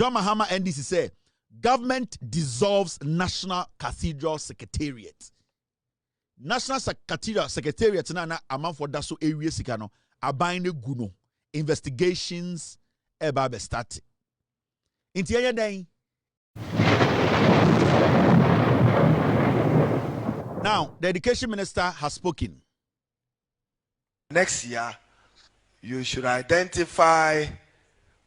John Mahama NDC say government dissolves National Cathedral Secretariat. National Cathedral Secretariat na amount for that so area sikano abine guno investigations eba be start. Inti aya den. Now, the education minister has spoken. Next year, you should identify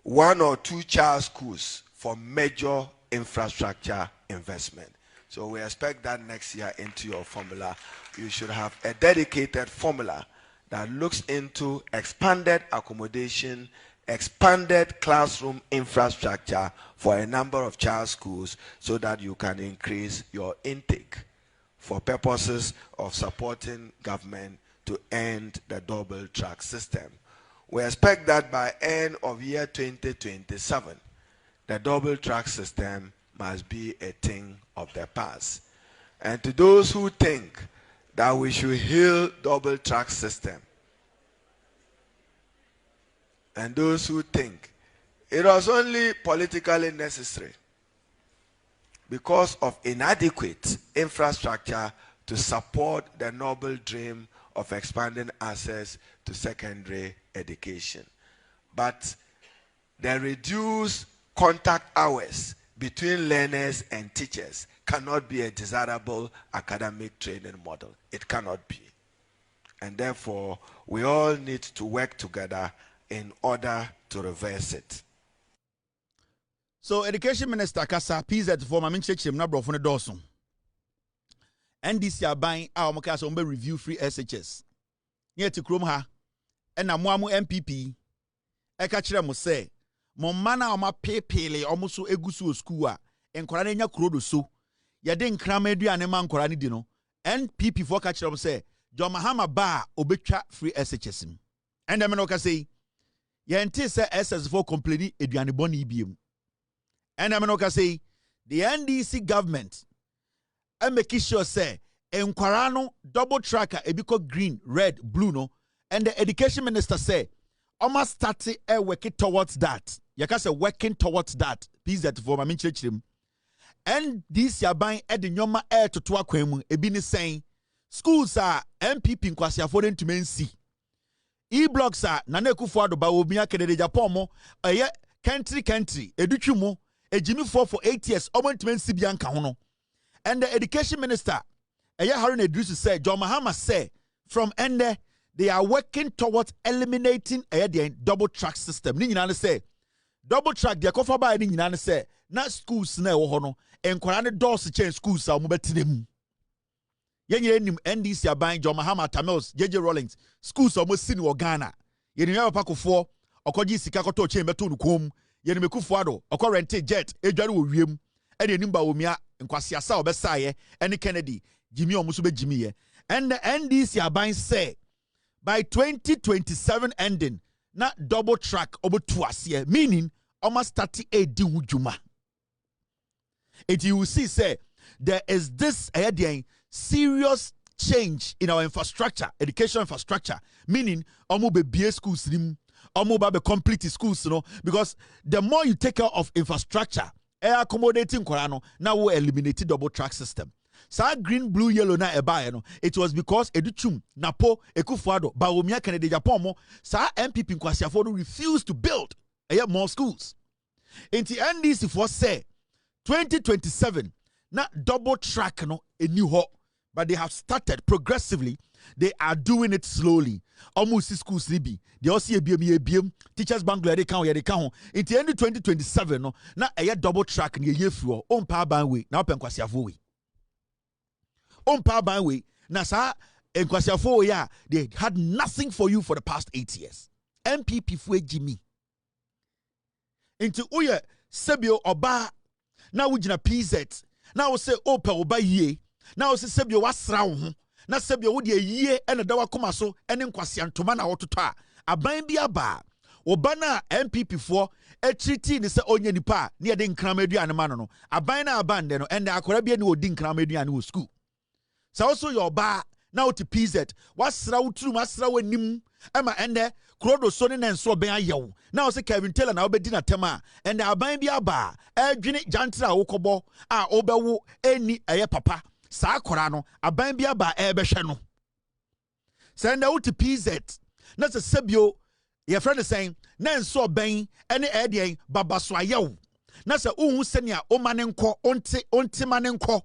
1 or 2 child schools for major infrastructure investment. So we expect that next year into your formula, you should have a dedicated formula that looks into expanded accommodation, expanded classroom infrastructure for a number of child schools so that you can increase your intake for purposes of supporting government to end the double track system. We expect that by end of year 2027, the double track system must be a thing of the past. And to those who think that we should heal double track system, and those who think it was only politically necessary because of inadequate infrastructure to support the noble dream of expanding access to secondary education. But the reduced contact hours between learners and teachers cannot be a desirable academic training model. It cannot be. And therefore, we all need to work together in order to reverse it. So, Education Minister Kasa PZ for my chechim na brofone doson. NDC are buying our Mokasa review free SHS. Near to Krum ha, and a Muamu MPP. Ekachira mo say, Momana oma pele almost so egusu school, and Koranenya Kurodo so. Yadin Kramedu and a man Korani dino. NPP for Kachira say, John Mahama bar obecha free SHS. And the Menoka say, Yente say SS4 complaining Eduane Boni BM. And I'm not say the NDC government and make sure say Nkwaraa double tracker ebiko green, red, blue no, and the education minister say almost started working towards that. Yaka say working towards that. Please that for my chim. And this ya buying at the nyoma air to kwemu ebini saying schools are NPP Nkwaseafour to main C. E-blocks are Naneku Fordj ba obia Kennedy Japomo country educhumo a Jimmy for 8 years, Omentment Sibianka Hono. And the education minister, Harun Idris said, John Mahama said, from end they are working towards eliminating a double track system. Ninyan say, double track, the cover by Ninyan say, not schools na hono, and Korane doors change schools are mobetinem. Yen NDC are buying John Mahama Tamils, JJ Rawlings, schools almost seen Ghana. Yen never pack of 4, or Koji Sikakoto chamber to Kum. Yenime Kufuado, or rente jet, Adorye Wiem, and the Nimba Umia, and Kwasiasa Besaye, and Kennedy, Jimmy Omusube Jimmy. And the NDC are buying say by 2027 ending, not double track over 2 years, meaning almost 38 Juma. It you will see, say, there is this serious change in our infrastructure, education infrastructure, meaning Omu be school slim. Be complete schools, you know, because the more you take care of infrastructure, accommodating Korano, now we eliminated double track system. Sa green, blue, yellow na eba, no. It was because Educhum, Napo, Ekufuado, Baumia Kennedy Japomo, sa NPP Nkwaseafour refused to build more schools. In the NDC for say 2027, not double track no a new ho, but they have started progressively. They are doing it slowly. Almost schools be. They also see a BM teachers bank they count. In the end of 2027, no, now a double track in a year through on power byway. Now Nkwaseafour way. On power byway. Now sa Nkwaseafour yeah, they had nothing for you for the past 8 years. NPP fue Jimmy. Into uye sebio oba. Now we jina PZ. Now we say opa oba ye. Now we say sebio wasra na sebia wo de yie ene da wakoma so ene Nkwaseantoma na wototo a aban bi aba oba na NPP for etriti ni se onye nipa na ye de nkramaduane ma no aban na aban de no ene akora bia ni odi nkramaduane wo school sa also your ba na wo ti PZ wasra wo turu masra wanim Emma ende krodo so ne nso ben ayew na o se Kevin Taylor na obedi na tema ende aban bi aba edwene jantra wokobo a obewo eni eye papa saa akora no aban bi aba ebehwe no send out to PZ na se sebio your friend is saying na nso ben ene edien baba so ayew na se uhu senia o manenko onti manenko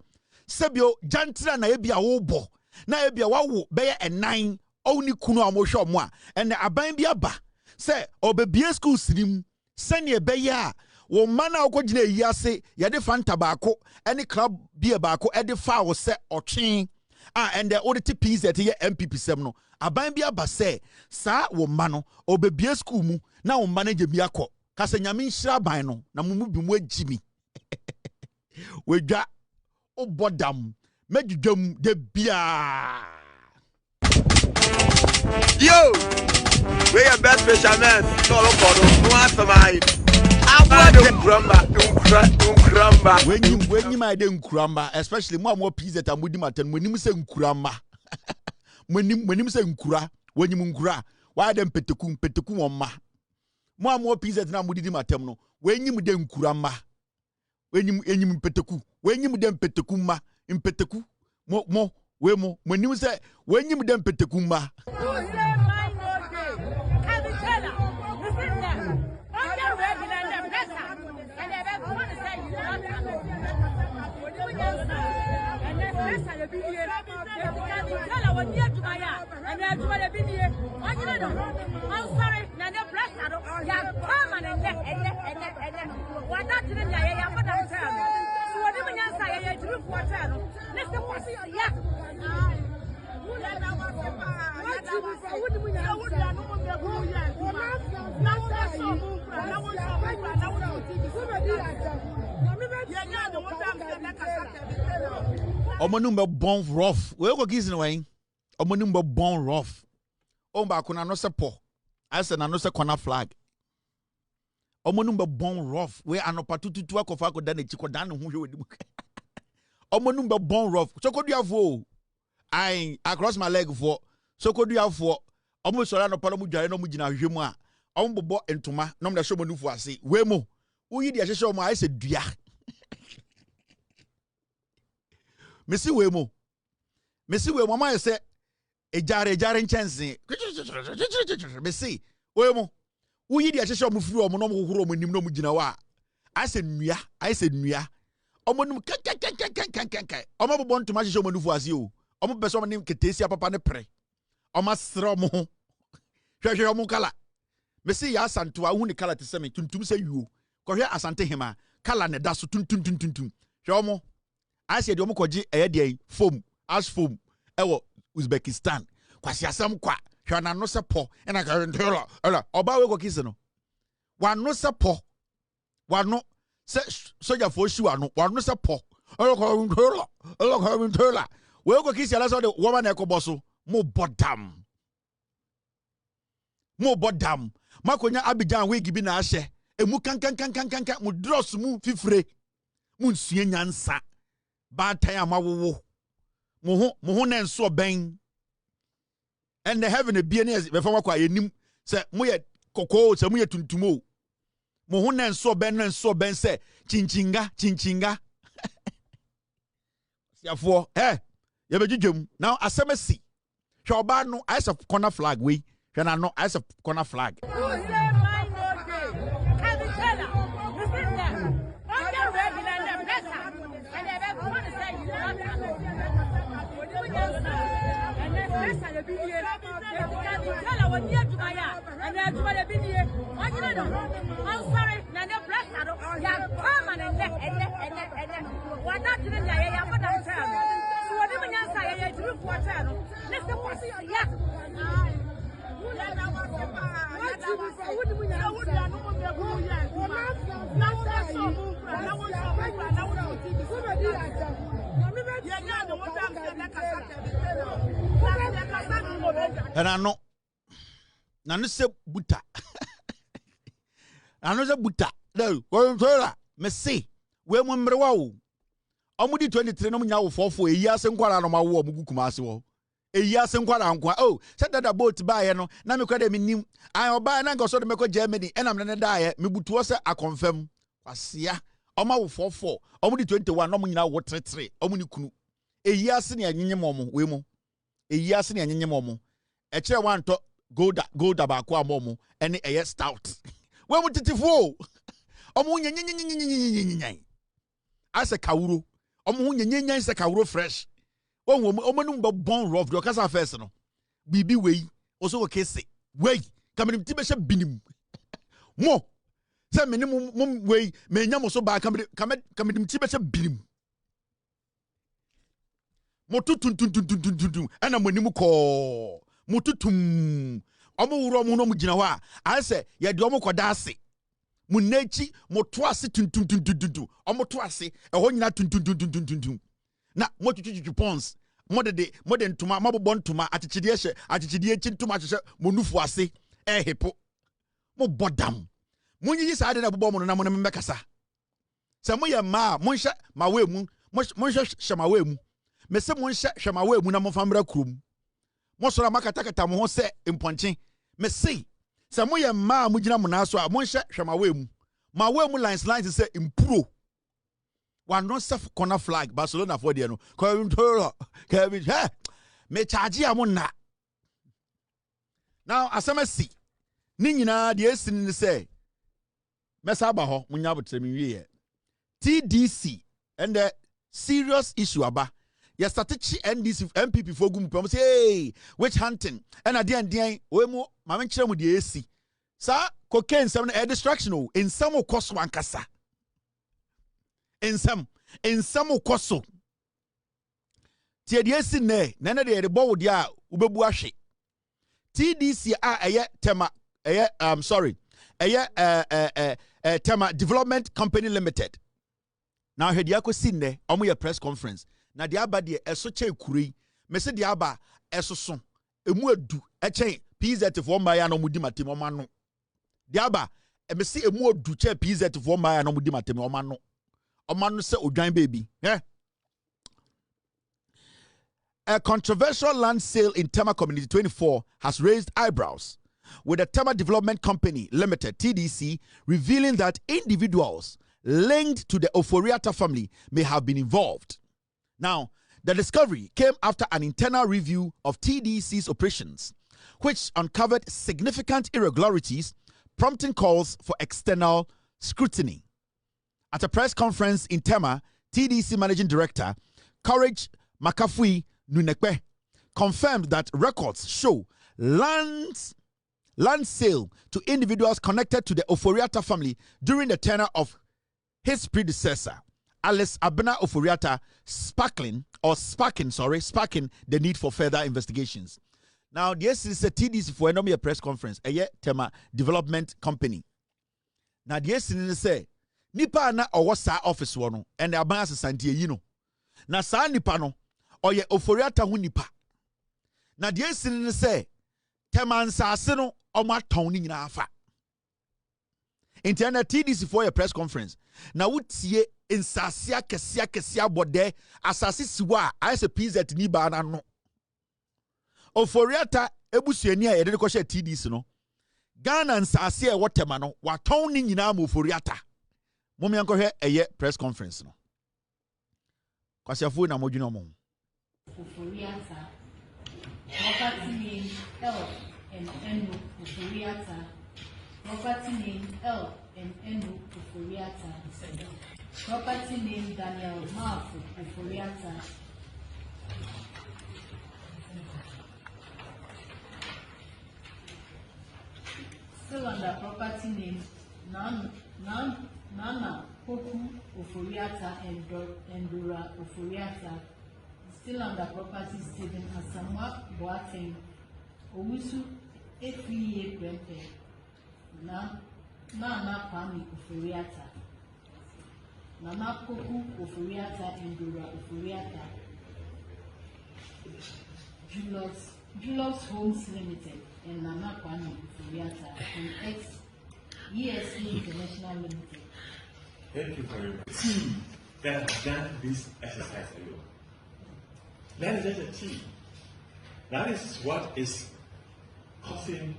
sebio jantra na ebia wo bo na ebia wawo beye enan oni kunu amohwe omo a ene aban bi aba se obebie school sinim sene beye a wo mana okogina yi ase ye de fanta baako ene club bia baako e de fa wo se otwen a ende oditi PZ ye NPP sem no aban bi aba se sa wo ma no obebie school mu na wo manager bi akọ kase nyame nhira ban no na mumu bi mu agimi wedwa obodam medwudwam de bia. Yo, we are best fishermen. No, look for them. No answer mine. I don't crumba. When you might nkuramba, especially more peas that I'm with him at when you say nkuramba. When you say nkura, when you munkura, why them petekum on ma. More peas that I'm with him at no. When you dem nkuramba, when you peteku, when you dem petekuma, in peteku, more. When you say when you dem petekuma. Omonumbe bon rough. We go giz way. Omonumbe bon rough. Omba kuna no se po. I said na no se corner flag. Omonumbe bon rough. We anopa tutu akofa ko dan echiko dan hu hwe wedi. Omonumbe bon rough. So ko duafo. I across my leg for. So ko duafo. Omo so anopa no mu dware no mu gina hwe mu a. Ombobo entoma no mda show manufu ase. We mo. Uyi di ahye mo I said dua. Messi we mo mama say ejare nchanse Messi we mo uyi di ahye mo firi omo no mo hohoro mo nim no mo gina wa I said nua omo num kan omo bobo ntoma ahye mo nufu ase o omo beso omo nim ketesi papa ne pre omo sra mo hwehwe omo kala Messi ya asanto a hu ni kala te se me tuntum se yuo kohwe asante hema kala ne da so tuntum hwe omo I said, "Yomo koji eye foam, ash foam, ewo Uzbekistan. Kwasi asam kwa, shana no se po, ena ka oba we go kise no. Wan no se po, wan no se soja fo shu ano, wan no se po. Elo ko we go kise ala so de woman e ko boso, mo bodam. Makonya Abidjan we gibi na ahye, emu kan mu dross mu fifre. Mu nsue nyansa. Bad time wo mo na nso ben and the heaven be near before kwa yenim se mo ye kokko se mo ye tuntumo mo na nso ben se chinchinga siafo ye begidwem now asemasi hwe oba no ice of corner flag we hwe na no ice of corner flag and I know nanu se buta anu se buta no go me see we mo mrewa o omudi 23 no nya wo fofo eyi ase nkwara no ma wo omugu kumase wo Eyi ase nkwara nkwa. Oh, said that boat buy no. Na me kwade me nim. I buy na go so de me ko Germany. And I'm na die. Me butu se a confirm. Kwasea. Oma wo 44. Omo di 21. Omo nyina wo 33. Omo ni kunu. Eyi ase ne anyenyem omo we mo. Eyi ase ne anyenyem omo. E kire wan to gold ba ko amomo. Ene eye stout. We mo titifo. Omo nyenyenyenyenyenyenyenyen. Ase kawuro. Omo nyenyenyen se kawuro fresh. Omo no be born rough. Do kasa first no. Bibi we. Oso kese. We. Kamenim ti be she binim. Mo. Se minimum mum we me nya mo so ba kamenim ti be she binim. Mo tutun ana monim ko. Mo tutum. Omo wuro mo no mo gina wa. I say ye de omo koda ase. Munechi mo to ase tuntuntuntuntu omo to ase e ho nyina tuntuntuntuntu na mo tututu pons mo de ntoma mabobɔ ntoma achichide hye achichide echi ntoma hye mo nufu ase e hepo mo bodam mo nyi sa de na bobɔ mo na mo na mmekasa se mo ye ma mo nhye mawe mu mo nhye hye mawe mu me se mo nhye hye mawe mu na mo famra krom mo sora makatakata mo ho se mponche me se se mo ye ma mo gina mo na so a mo nhye hwemawe mu lines say impro one no self corner flag Barcelona for there no Kevin hey me charge am na now asemasi ni nyina de esi ni say mesa ba ho munya botrem wie TDC and the serious issue aba ya strategy NDC NPP for gum pom say hey witch hunting and adian we mu ma me kire mu de esi sa cocaine some a distraction o in some cost one kasa in some koso tie de esi ne na de bo wo dia ubebu ahwe TDC eye tema eye tema Development Company Limited now he dia ko si ne omo ye press conference na de aba de eso che kuri me se de aba eso so emu adu echen PZ for mba ya no mudi matem o ma no de aba me se emu adu che PZ for mba ya no mudi matem o ma no se odwan baby A controversial land sale in Tema Community 24 has raised eyebrows, with the Tema Development Company Limited (TDC) revealing that individuals linked to the Oforiatta family may have been involved. Now, the discovery came after an internal review of TDC's operations, which uncovered significant irregularities, prompting calls for external scrutiny. At a press conference in Tema, TDC Managing Director Courage Makafui Nunekwe confirmed that records show land sale to individuals connected to the Oforiatta family during the tenure of his predecessor, Alice Abena Oforiatta, sparking the need for further investigations. Now, this is a TDC for a press conference, a Tema Development Company. Now, this is say, nipa na owo sa office wono, and the abans santie yi no. Na sa nipa no, oye Oforiatta hu nipa. Na this is say, Tema nsase no, oma ton ni nyina afa. Internet TDC for a press conference. Na wutie insasia kesia bode asase siwa as a PZ ni ba na no. Oforiatta ebusuani a yede ko hye TDC no. Ghana nsase e wotema no waton ni nyina ma Oforiatta. Momi anko hwe eye press conference no. Nkwaseafour na modwino mo. Oforiatta. Property name L and N Oforiatta. Property name L and N Oforiatta. Property name Daniel Mafu Oforiatta. Still under property name Nana Poku Oforiatta and Dora Oforiatta. Still under property Stephen Asamoah Boateng Owusu Efiye Prempe Nana Kwame Oforiatta. Nana Poku Oforiatta and Dora Oforiatta. Julius Homes Limited and Nana Kwame Oforiatta and ECG International Limited. Thank you very much. Team that has done this exercise alone. That is just a team. That is what is causing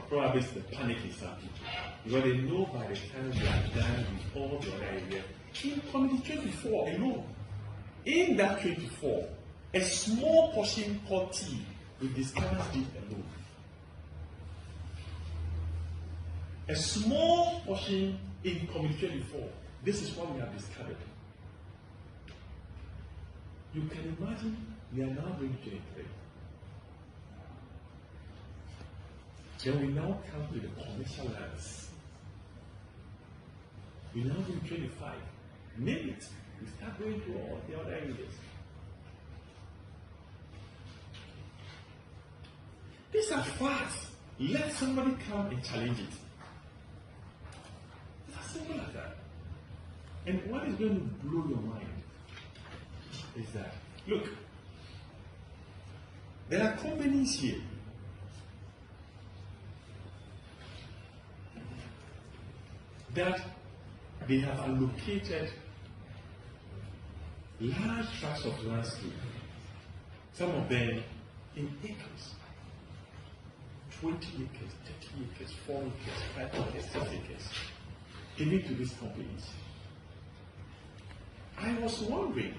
probably the panic in some people. Because they know by the time they are done with all the other areas, in Committee 24 alone, in that 24, a small portion called T will discuss it alone. A small portion in Committee 24. This is what we have discovered. You can imagine we are now going to 23. Then we now come to the commercial lands. We now do 25. Name it. We start going to all the other areas. These are facts. Let somebody come and challenge it. It's as simple as that. And what is going to blow your mind is that, look, there are companies here that they have allocated large tracts of landscape, some of them in acres, 20 acres, 30 acres, 4 acres, 5 acres, 6 acres, given to these companies. I was wondering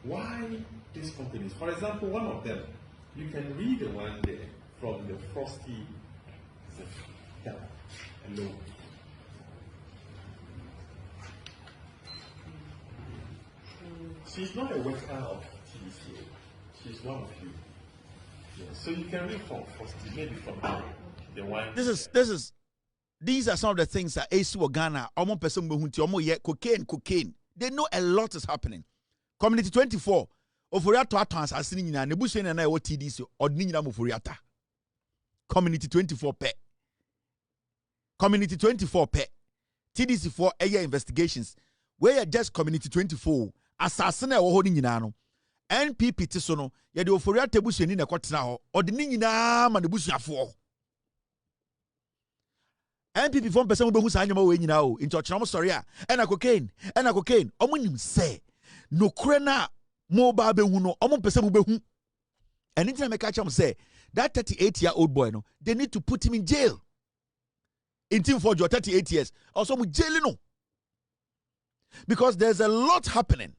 why these companies, for example, one of them, you can read the one there from the Frosty alone. She's not a worker of TDCA. She's one of you. Yeah. So you can read from Frosty, maybe from the one. These are some of the things that ACE or Ghana, almost person cocaine. They know a lot is happening. Community 24, Oforiato Atans as singing and Nebusian and I what TDC or Nina Mufuriata. Community 24 pe. Community 24 pe. TDC for Eii investigations. Where just Community 24. Assassin or holding in ano. NPP Tisono, yet the Oforiata Busian in a quatina or the Nina and the Nkwaseafour. NPP from person who's animal way now into a sorry, and a cocaine, omunim say, no crena, mobile behuno, omon person behu. And anytime I catch him say, that 38-year-old boy, no, they need to put him in jail. Ntim Fordjour, 38 years, also with jail, no. Because there's a lot happening.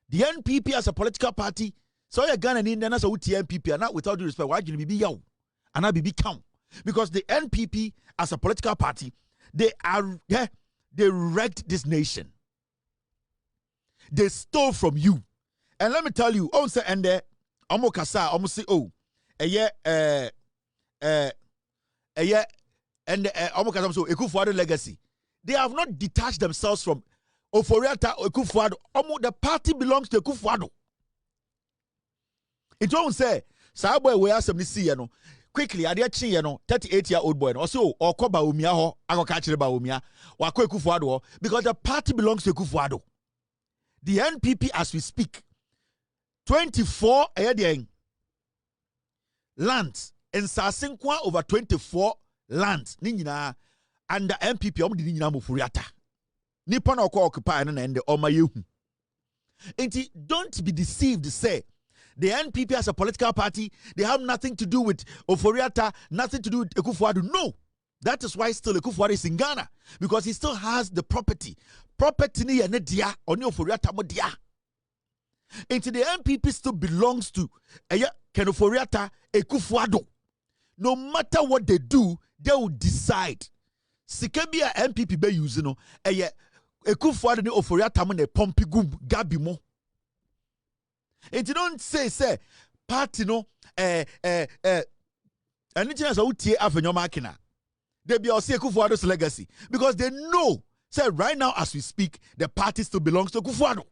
The NPP as a political party, so you're Ghana and Indian as a NPP, and not without due respect, why you be yow? And I be count. Because the NPP as a political party, they wrecked this nation. They stole from you. And let me tell you, on say and there, Omo Kasa, Omo say, oh, and Omo Kasa so Ekufuado legacy. They have not detached themselves from Oforiata or Ekufuado. Omo, the party belongs to Ekufuado. It won't say, Saboy, we are some see, you know. Quickly, I did 38-year-old boy, also, or Koba Umia, or Agokachire Baumia, or Ekufuado, because the party belongs to Ekufuado. The NPP, as we speak, 24 lands, and Sasinkwa over 24 lands, Nina, and the NPP, Nina Mufuriata. Nippon or occupy and the Omayu. And don't be deceived, say. The NPP as a political party, they have nothing to do with Oforiata, nothing to do with Ekufuado. No. That is why still Ekufuado is in Ghana. Because he still has the property. Property ni ene dia, oni Oforiata mo dia. And the NPP still belongs to Oforiata, Ekufuado. No matter what they do, they will decide. Sikebia NPP be using no, Ekufuado ni Oforiata mo ne pompigum gabi mo. And you don't say, party no, anything as a UTA avenue makina. They be also Ekufuado's legacy. Because they know, say right now as we speak, the party still belongs to Ekufuado.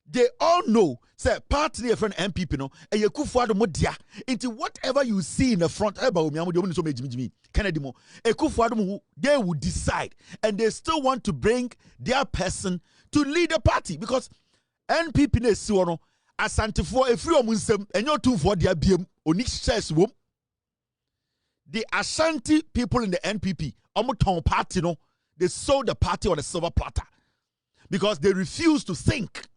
They all know, say party a friend NPP no, and Ekufuado mo dia. Into whatever you see in the front, Kennedy mo, Ekufuado mo, they will decide. And they still want to bring their person to lead the party. Because NPP ne siwono asante for efri omunsem enyo too for dia biem oni shares wom. The Ashanti people in the NPP omuton party no, they sold the party on a silver platter because they refuse to think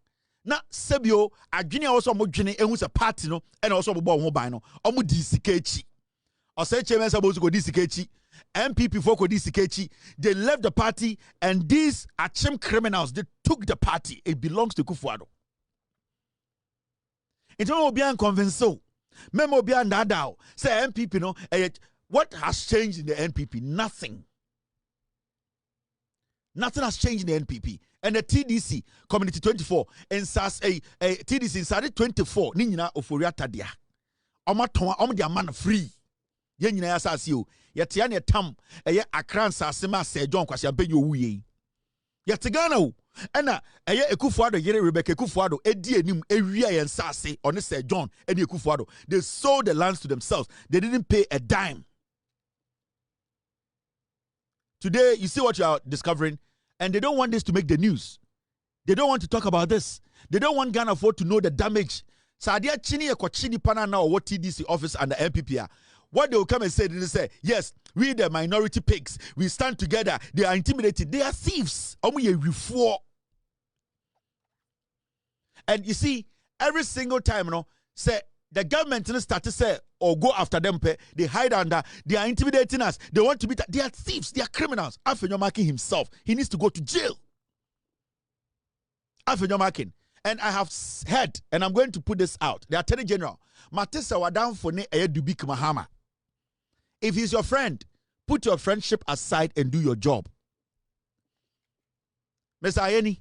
Na sebio adwene also mo dwene ehu se party no and also bo ho ban no omo di sika echi ose chairman suppose go di sika echi NPP for go di sika echi they left the party and these achim criminals they took the party. It belongs to Kufuor. It will be unconvinced. Memo be ndadao say NPP no what has changed in the NPP? Nothing. Nothing has changed in the NPP. And the TDC, Community 24, and SAS TDC inside 24, Nina Oforia Tadia. Dia man free. Yenina Yasasio, Yetiania Tam, Akran Sasima, say John Kwasia Benyo Wuye. Yatigano, Anna, Ekufuado, Yere Rebecca Kufuado, Edienim, Area and Sase, on Sir John, and Kufuado. They sold the lands to themselves. They didn't pay a dime. Today, you see what you are discovering, and they don't want this to make the news. They don't want to talk about this. They don't want Ghana to know the damage. Sadia Chini Ekochini Pana now what TDC office and the NPP. What they will come and say, they say, yes, we the minority pigs, we stand together. They are intimidated. They are thieves. And you see, every single time, say the government start to say or go after them, they hide under, they are intimidating us. They want to be, they are thieves, they are criminals. Afenyomakin himself, he needs to go to jail. Afenyomakin. And I have heard, and I'm going to put this out, the Attorney General, Matisa Wadam Fone Dubik Mahama. If he's your friend, put your friendship aside and do your job. Mr. Ayeni,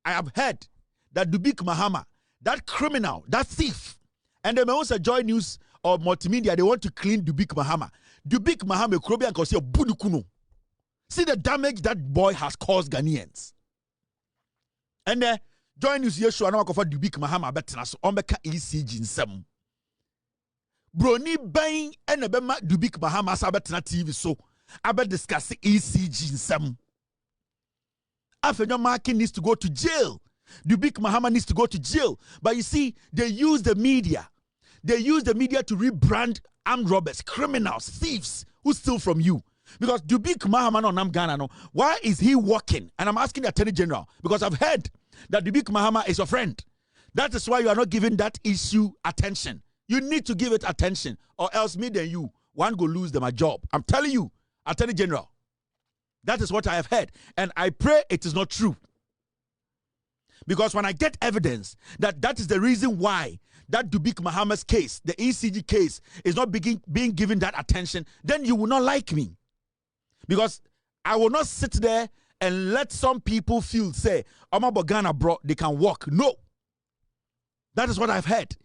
I have heard that Dubik Mahama, that criminal, that thief, and they may also join news or multimedia, they want to clean Dubik Mahama. Dubik Mahama, Krobian Kosi, Bunukuno. See the damage that boy has caused Ghanaians. And join news Yeshua now for Dubik Mahama Betnas, Ombeka ECG in some. Brony Bain and Abema Dubik Mahama Sabetna TV so I bet discuss ECG in some. Afenyomakin needs to go to jail. Dubik Mahama needs to go to jail. But you see, they use the media. They use the media to rebrand armed robbers, criminals, thieves who steal from you. Because Dubik Mahama no Nam Ghana no, why is he working? And I'm asking the Attorney General because I've heard that Dubik Mahama is your friend. That is why you are not giving that issue attention. You need to give it attention, or else me and you, one go lose them a job. I'm telling you, Attorney General. That is what I have heard. And I pray it is not true. Because when I get evidence that that is the reason why that Dubik Mahama's case, the ECG case, is not being given that attention, then you will not like me. Because I will not sit there and let some people feel, say, Oma Bogana bro, they can walk. No. That is what I've heard.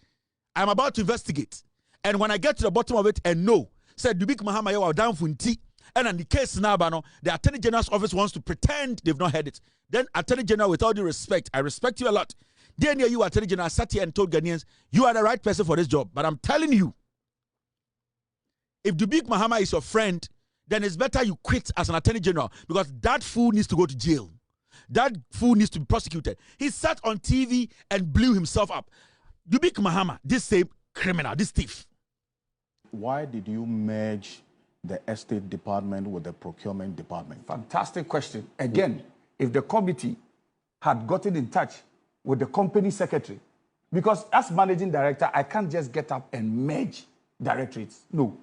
I'm about to investigate. And when I get to the bottom of it and know, said Dubik Mahama yawa down funti, and in the case now, the Attorney General's office wants to pretend they've not heard it. Then Attorney General, with all due respect, I respect you a lot. Then you, Attorney General, sat here and told Ghanaians, you are the right person for this job. But I'm telling you, if Dubik Mahama is your friend, then it's better you quit as an Attorney General because that fool needs to go to jail. That fool needs to be prosecuted. He sat on TV and blew himself up. Dubik Mahama, this same criminal, this thief. Why did you merge the estate department with the procurement department? Fantastic question. Again, if the committee had gotten in touch with the company secretary, because as managing director, I can't just get up and merge directorates. No.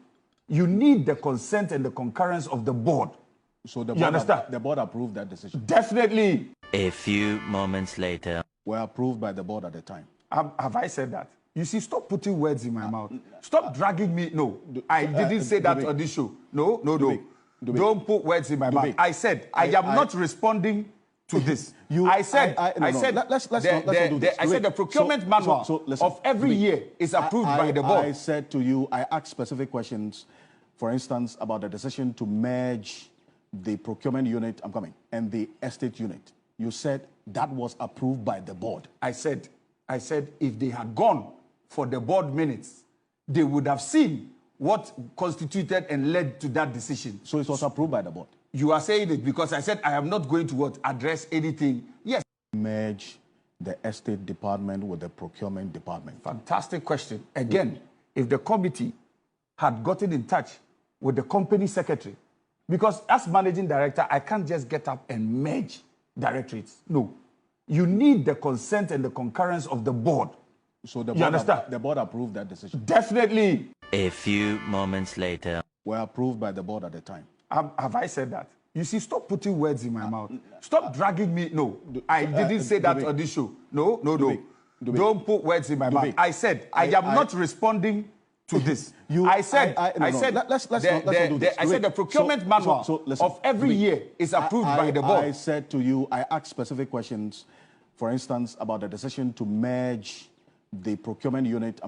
You need the consent and the concurrence of the board. So the you understand? The board approved that decision? Definitely. A few moments later. Were approved by the board at the time? Have I said that? You see, stop putting words in my mouth. Stop dragging me. No, I didn't say that on this show. No. Don't put words in my mouth. I said, I am not responding to this. I said the procurement manual of every year is approved by the board. I said to you, I asked specific questions, for instance, about the decision to merge the procurement unit, and the estate unit. You said that was approved by the board. I said, if they had gone for the board minutes, they would have seen what constituted and led to that decision. So it was approved by the board? You are saying it because I said I am not going to address anything. Yes. Merge the estate department with the procurement department. Fantastic question. Again, if the committee had gotten in touch with the company secretary, because as managing director, I can't just get up and merge directorates. No. you need the consent and the concurrence of the board. So the You board, understand? the board approved that decision. Definitely. A few moments later. Were approved by the board at the time. Have I said that? You see, stop putting words in my mouth. Stop dragging me. No, I didn't say that on this show. No. Don't put words in my mouth. I said, I am not responding to this. I said the procurement manual of every year is approved by the board. I said to you, I asked specific questions, for instance, about the decision to merge the procurement unit,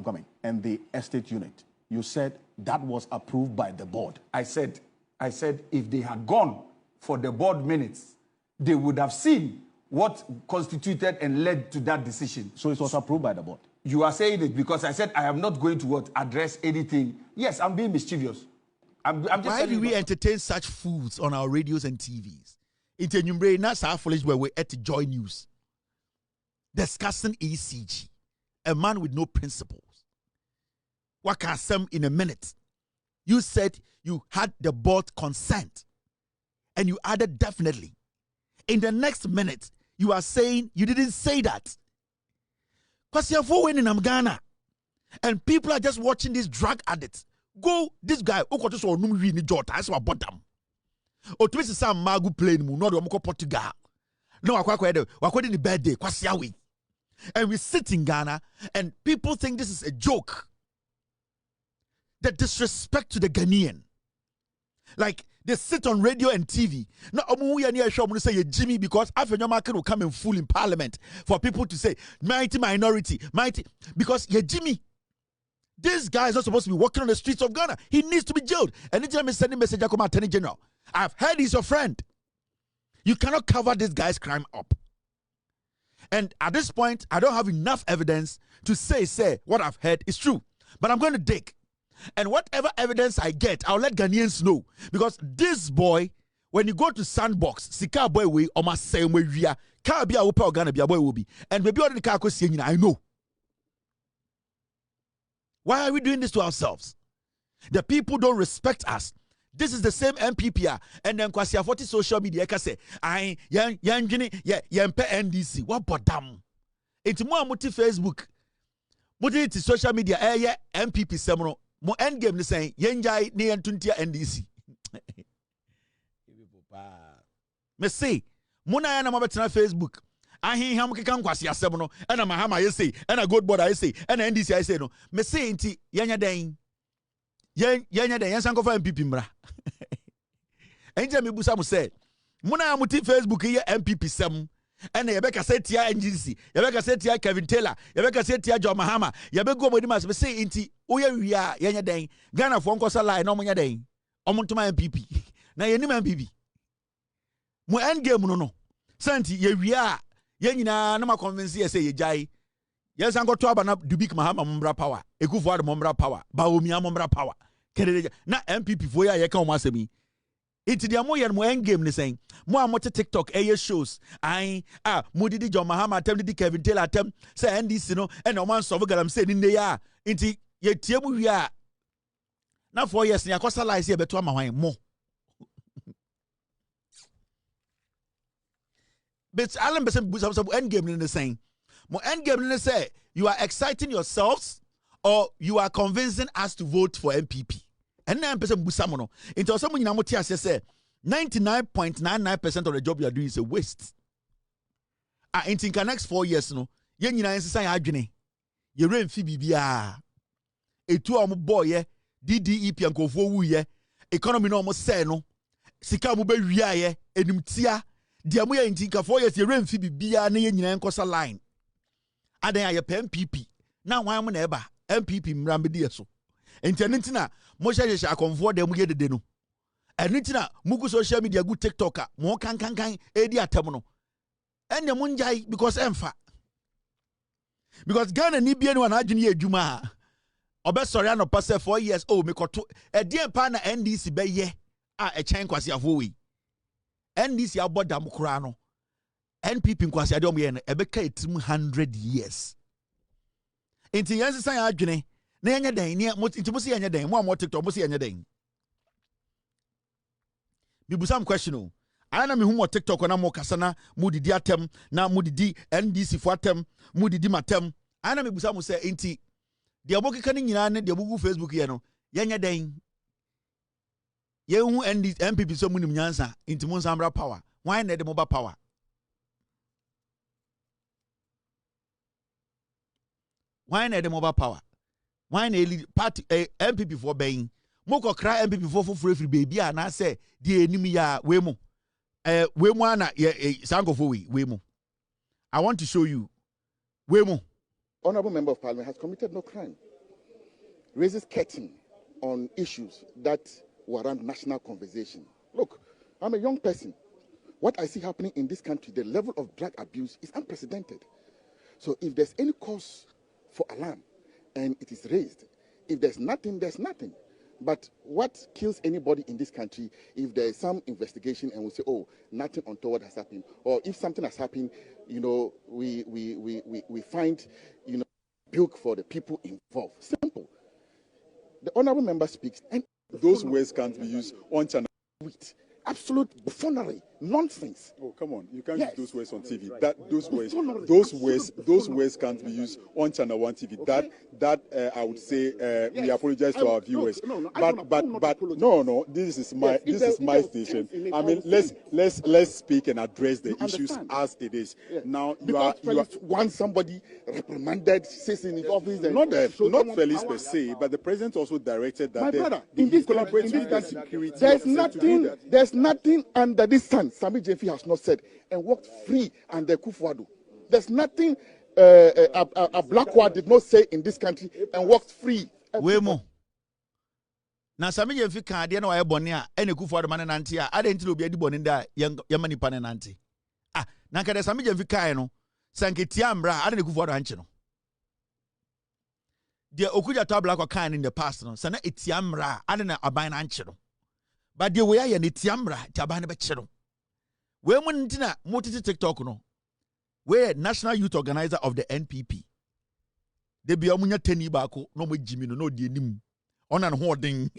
and the estate unit. You said that was approved by the board. I said if they had gone for the board minutes, they would have seen what constituted and led to that decision. So it was approved by the board. You are saying it because I said I am not going to address anything. Yes, I'm being mischievous. I'm just Why do we entertain such fools on our radios and TVs? It's a number not so foolish where we at Joy News discussing ECG, a man with no principles. What can some in a minute? You said you had the board consent, and you added definitely. In the next minute, you are saying you didn't say that. Nkwaseafour winning in Ghana, and people are just watching this drug addict. Go, this guy, Okoto so num wi ni jota, I saw bottom. Otumisi sam magu plane mu, no de omko Portugal. No wakwa the birthday, Nkwaseafour. And we sit in Ghana, and people think this is a joke. The disrespect to the Ghanaian. Like, they sit on radio and TV. No, I'm say Jimmy because African American will come and fool in parliament for people to say mighty minority, mighty because you're Jimmy. This guy is not supposed to be walking on the streets of Ghana. He needs to be jailed. Anytime he's sending message, I come Attorney General. I've heard he's your friend. You cannot cover this guy's crime up. And at this point, I don't have enough evidence to say what I've heard is true. But I'm going to dig. And whatever evidence I get, I'll let Ghanaians know. Because this boy, when you go to Sandbox, Sika boy we almost same way we are. Car be a whoop Ghana be a boy will be. And maybe all the car I know. Why are we doing this to ourselves? The people don't respect us. This is the same NPP and then Nkwaseafour social media can say, I yan NDC. What but damn? It's more multi Facebook. Multi social media NPP seminal. Mo endgame ni saying yenjai ni entuntia NDC. Me say muna yana mabetena Facebook. Ahi ham keka Nkwaseafour no ena Mahama I say ena good board I say ena NDC I say no. Me say inti yenya den. Yenya den yansan ko fa NPP mra. Enje me busa mo say muna muti Facebook ye NPP sem. And Yabeka said Tia NGC, Yabeka said Tia Kevin Taylor, Yabeka said Tia John Mahama, Yabeko Modimas, say inti, Uya Yanya Dane, Ghana for Uncle Salah, no Monya Dane, Omontuma MPP. Now you name MPP. Mo endgame no. Santi, Yavia, Yanina, no more convince ye say Jai. Yes, I'm going to have Dubik Mahama Mumbra power, a good for the Mumbra power, Baumia Mumbra power. Not MPP for ya come once me. It's the Amoyan mo endgame ni saying, mo amote TikTok shows. Mudidi John Mahama attempt did Kevin Taylor attempt say NDC no and no man so galam say in there. Inti ye tiemu we are now 4 years ni akosa lies here beto ama mo. But Alan Besem endgame in the saying. Mo endgame in the say you are exciting yourselves or you are convincing us to vote for MPP. And 9% busamono. Into someone in Amotia say 99.99% of the job you are doing is a waste. In the next 4 years, no, yen yina say adwene. Ye rain fi bibia. Etu am boy DDEP ankofo wu ye. Economy no almost say no. Sika mu be wia ye enumtia. Dia mu ye intinka 4 years ye rain fi bibia na yen yina enkosa line. Adan aye MPP. Na wan mu na eba MPP mrambe die so. Internetina Mosha akonfo dem ye dede no. Enitina mugu social media good TikToker mo kan edi atem no. Enya munjai because emfa. Because Ghana ni bie no na adwene ye adwuma. Obesori anopa say 4 years me koto edien pa na NDC be ye e chen Nkwaseafour we. NDC abodam kura no. NPP Nkwaseafour dem ye no ebeka etim 100 years. Enti yansi san adwene na yenya den ni musi yenya den mo TikTok musi yenya den. Bibusam question o. ana me humo TikTok na mo kasa na mo didi atem na mo didi NDC fo atem mo didi matem ana me busa mo se enti de abokeka ni nyina ne de abugu Facebook ye no yenya den ye hu NPP so munim nyansa enti mo nsambra power why na de mo ba power why na de mo ba power why na party MPP for ben moko kra MPP for free baby na say de enim ya we mo ana sankofo we mo. I want to show you we mo. Honorable Member of Parliament has committed no crime. Raises curtain on issues that warrant national conversation. Look, I'm a young person. What I see happening in this country, the level of drug abuse is unprecedented. So if there's any cause for alarm and it is raised, if there's nothing, there's nothing. But what kills anybody in this country if there is some investigation and we say, oh, nothing untoward has happened, or if something has happened, you know, we find, you know, bilk for the people involved. Simple. The honorable member speaks, and those words can't be used on channel. Absolute buffoonery, nonsense. Oh, come on! You can't use those words on TV. Those words can't be used on Channel 1 TV. Okay. That I would say we apologize to our viewers. But no. This is my station. I mean, let's speak and address the issues as it is. Yeah. Now you want somebody reprimanded, says in his office. Not Felix per se, but the president also directed that. My brother, in this country, there's nothing under this sun Sami Jefi has not said and walked free under Kufuado. There's nothing a Blackward did not say in this country and walked free. Wemo. Na Sami Jefi kan de na wa ebone a ene Kufuado man nanti a ade ntilo bi adi bone da yamani pa nanti. Ah, na ka de Sami Jefi kan no sanketi amra ade ne Kufuado anche no. De okuja to Blackward kan in the past no sana etiamra ade na aban anche no. But the way I nitiamra tabane bechero. We muntina motiti TikTok no. We national youth organizer of the NPP. They be amunya teni bako no mo jimi no di enim. Ona no hoden.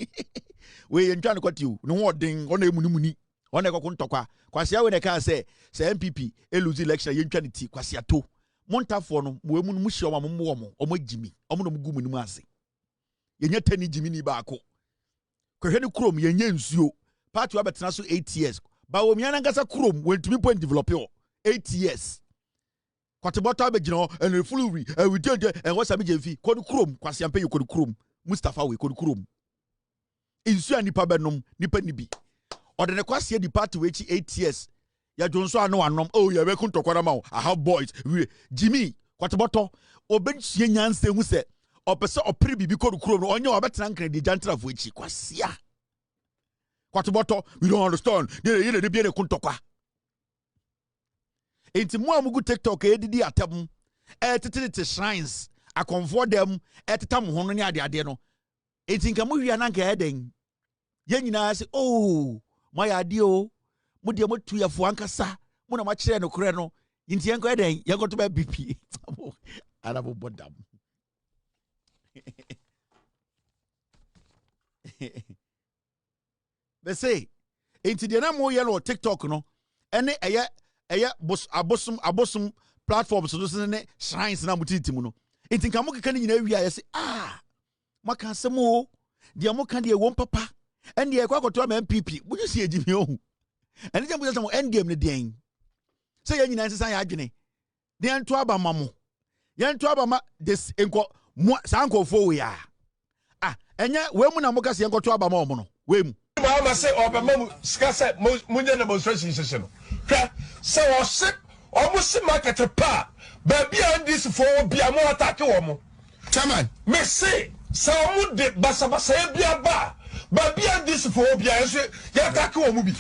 We entwa no kwati no hoden ona emunimuni. Ona ekoko ntokwa. Kwase we ne ka say NPP lose election yentwa ne ti kwase ato. Montafo no mo emu no mu hye omo jimi. Omo no mu munimu ase. Yenya teni jimi ni bako. Kweheni krom yenye nsuo party abetena so 8 years ba wo miana ngasa krom wentumi point develop 8 years kwateboto abegino and full we did and what Sami Jefi kodi krom kwase ampe yekodi krom Mustafa we kodi krom nsuo nipa benom nipa nibi odene kwase di party we 8 years ya jonso ano anom oh ya be kuntokwana ma I have boys we Jimmy kwateboto obenchie nyanse hu se opese opre bibi kodi krom no onye obetena nkran di jantra fo echi kwasia kwateboto we don't understand de bi ne kuntokwa enti mo amugu TikTok edidi atem tete shrines akonfo dem tetam ho no ne ade no enti nka mo hwia na nka eden ye nyina se oh my ade o mo de mo tu yafo ankasa mo na ma kire no kure no enti enko eden ye goto ba BP arabo bodam They say, enti de na mo ye no TikTok no ene eye abosom platforms so ne shrines na mutitimu no enti nka mo keka ni nyina wi aye se maka asemo de mo ka de won papa ene ye kwakoto am MPP buju si ejimi ohu ene je buju samo end game ne den se ye nyina nsesan ya adwene de ento aba mamo ye ento aba ma this enko sankofo we enye we mu na mo ka se enko to aba ma omo no we mu Mahama say Obama skasa munye demonstration session. So ship almost market pa baby and this for bia mo attack wo chairman me say so mu de basa bia ba baby and this for bia so ya attack wo bi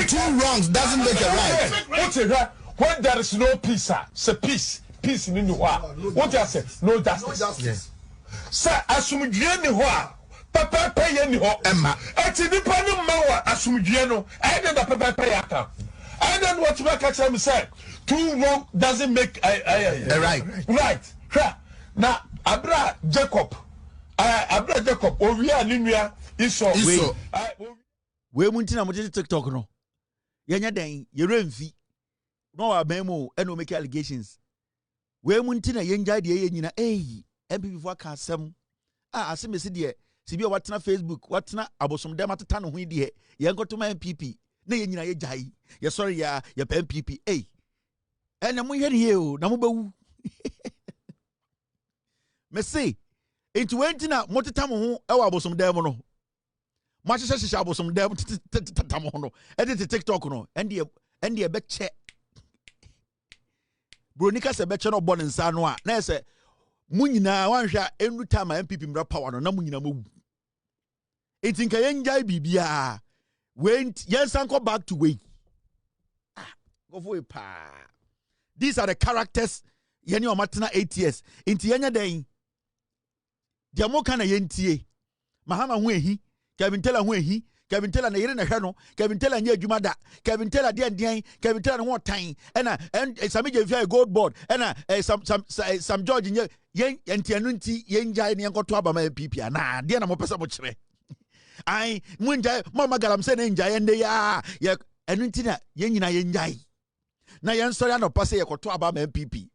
two wrongs doesn't make a right. What's it right when there is no peace say peace in the wa what you say no justice sir asumdwe ni ho Papa pay ni ho emma eti nipa no mawa asumdwe no I dey da papa pay aka I don't want to make a time say too long doesn't make a right now abra Jacob owi ani nua iso we muntina mo TikTok no yenya den ye remfi no wa ban mu e no make allegations we mu ntina yenja de ye nyina MPP fo aka asem asemesi de sibi watena Facebook watena abosom dem ateta no ho de ye nkotoma MPP na ye nyina ye jai ye sorry ya ye MPP ena mo hwe ne o na mo bawu me say into wentina moteta mo ho e wa abosom dem no ma hye abosom dem tata mo no edit TikTok no ende be che bronika se be che no bo ne nsa no a na se munyina wanhwa enu time MPP mra power no na munyina mawu etinka yenjai bibia went yensan go back to way go for a pa. These are the characters yeni o matena 8 years inti yenya den dia mo kana yentie Mahama ho ehi Kevin Teller ho ehi Kevin Teller na yere na hwe no Kevin Teller nya adwuma da Kevin Teller den Kevin Teller no tan and some je gold board some George nya yen entianu nti yenjai ne enkoto aba ma MPP na de na mo pesa mo kire ai munjai mama galam se na njai ende ya enu nti na yenyina yenjai na yen sori anopa se yekoto aba ma MPP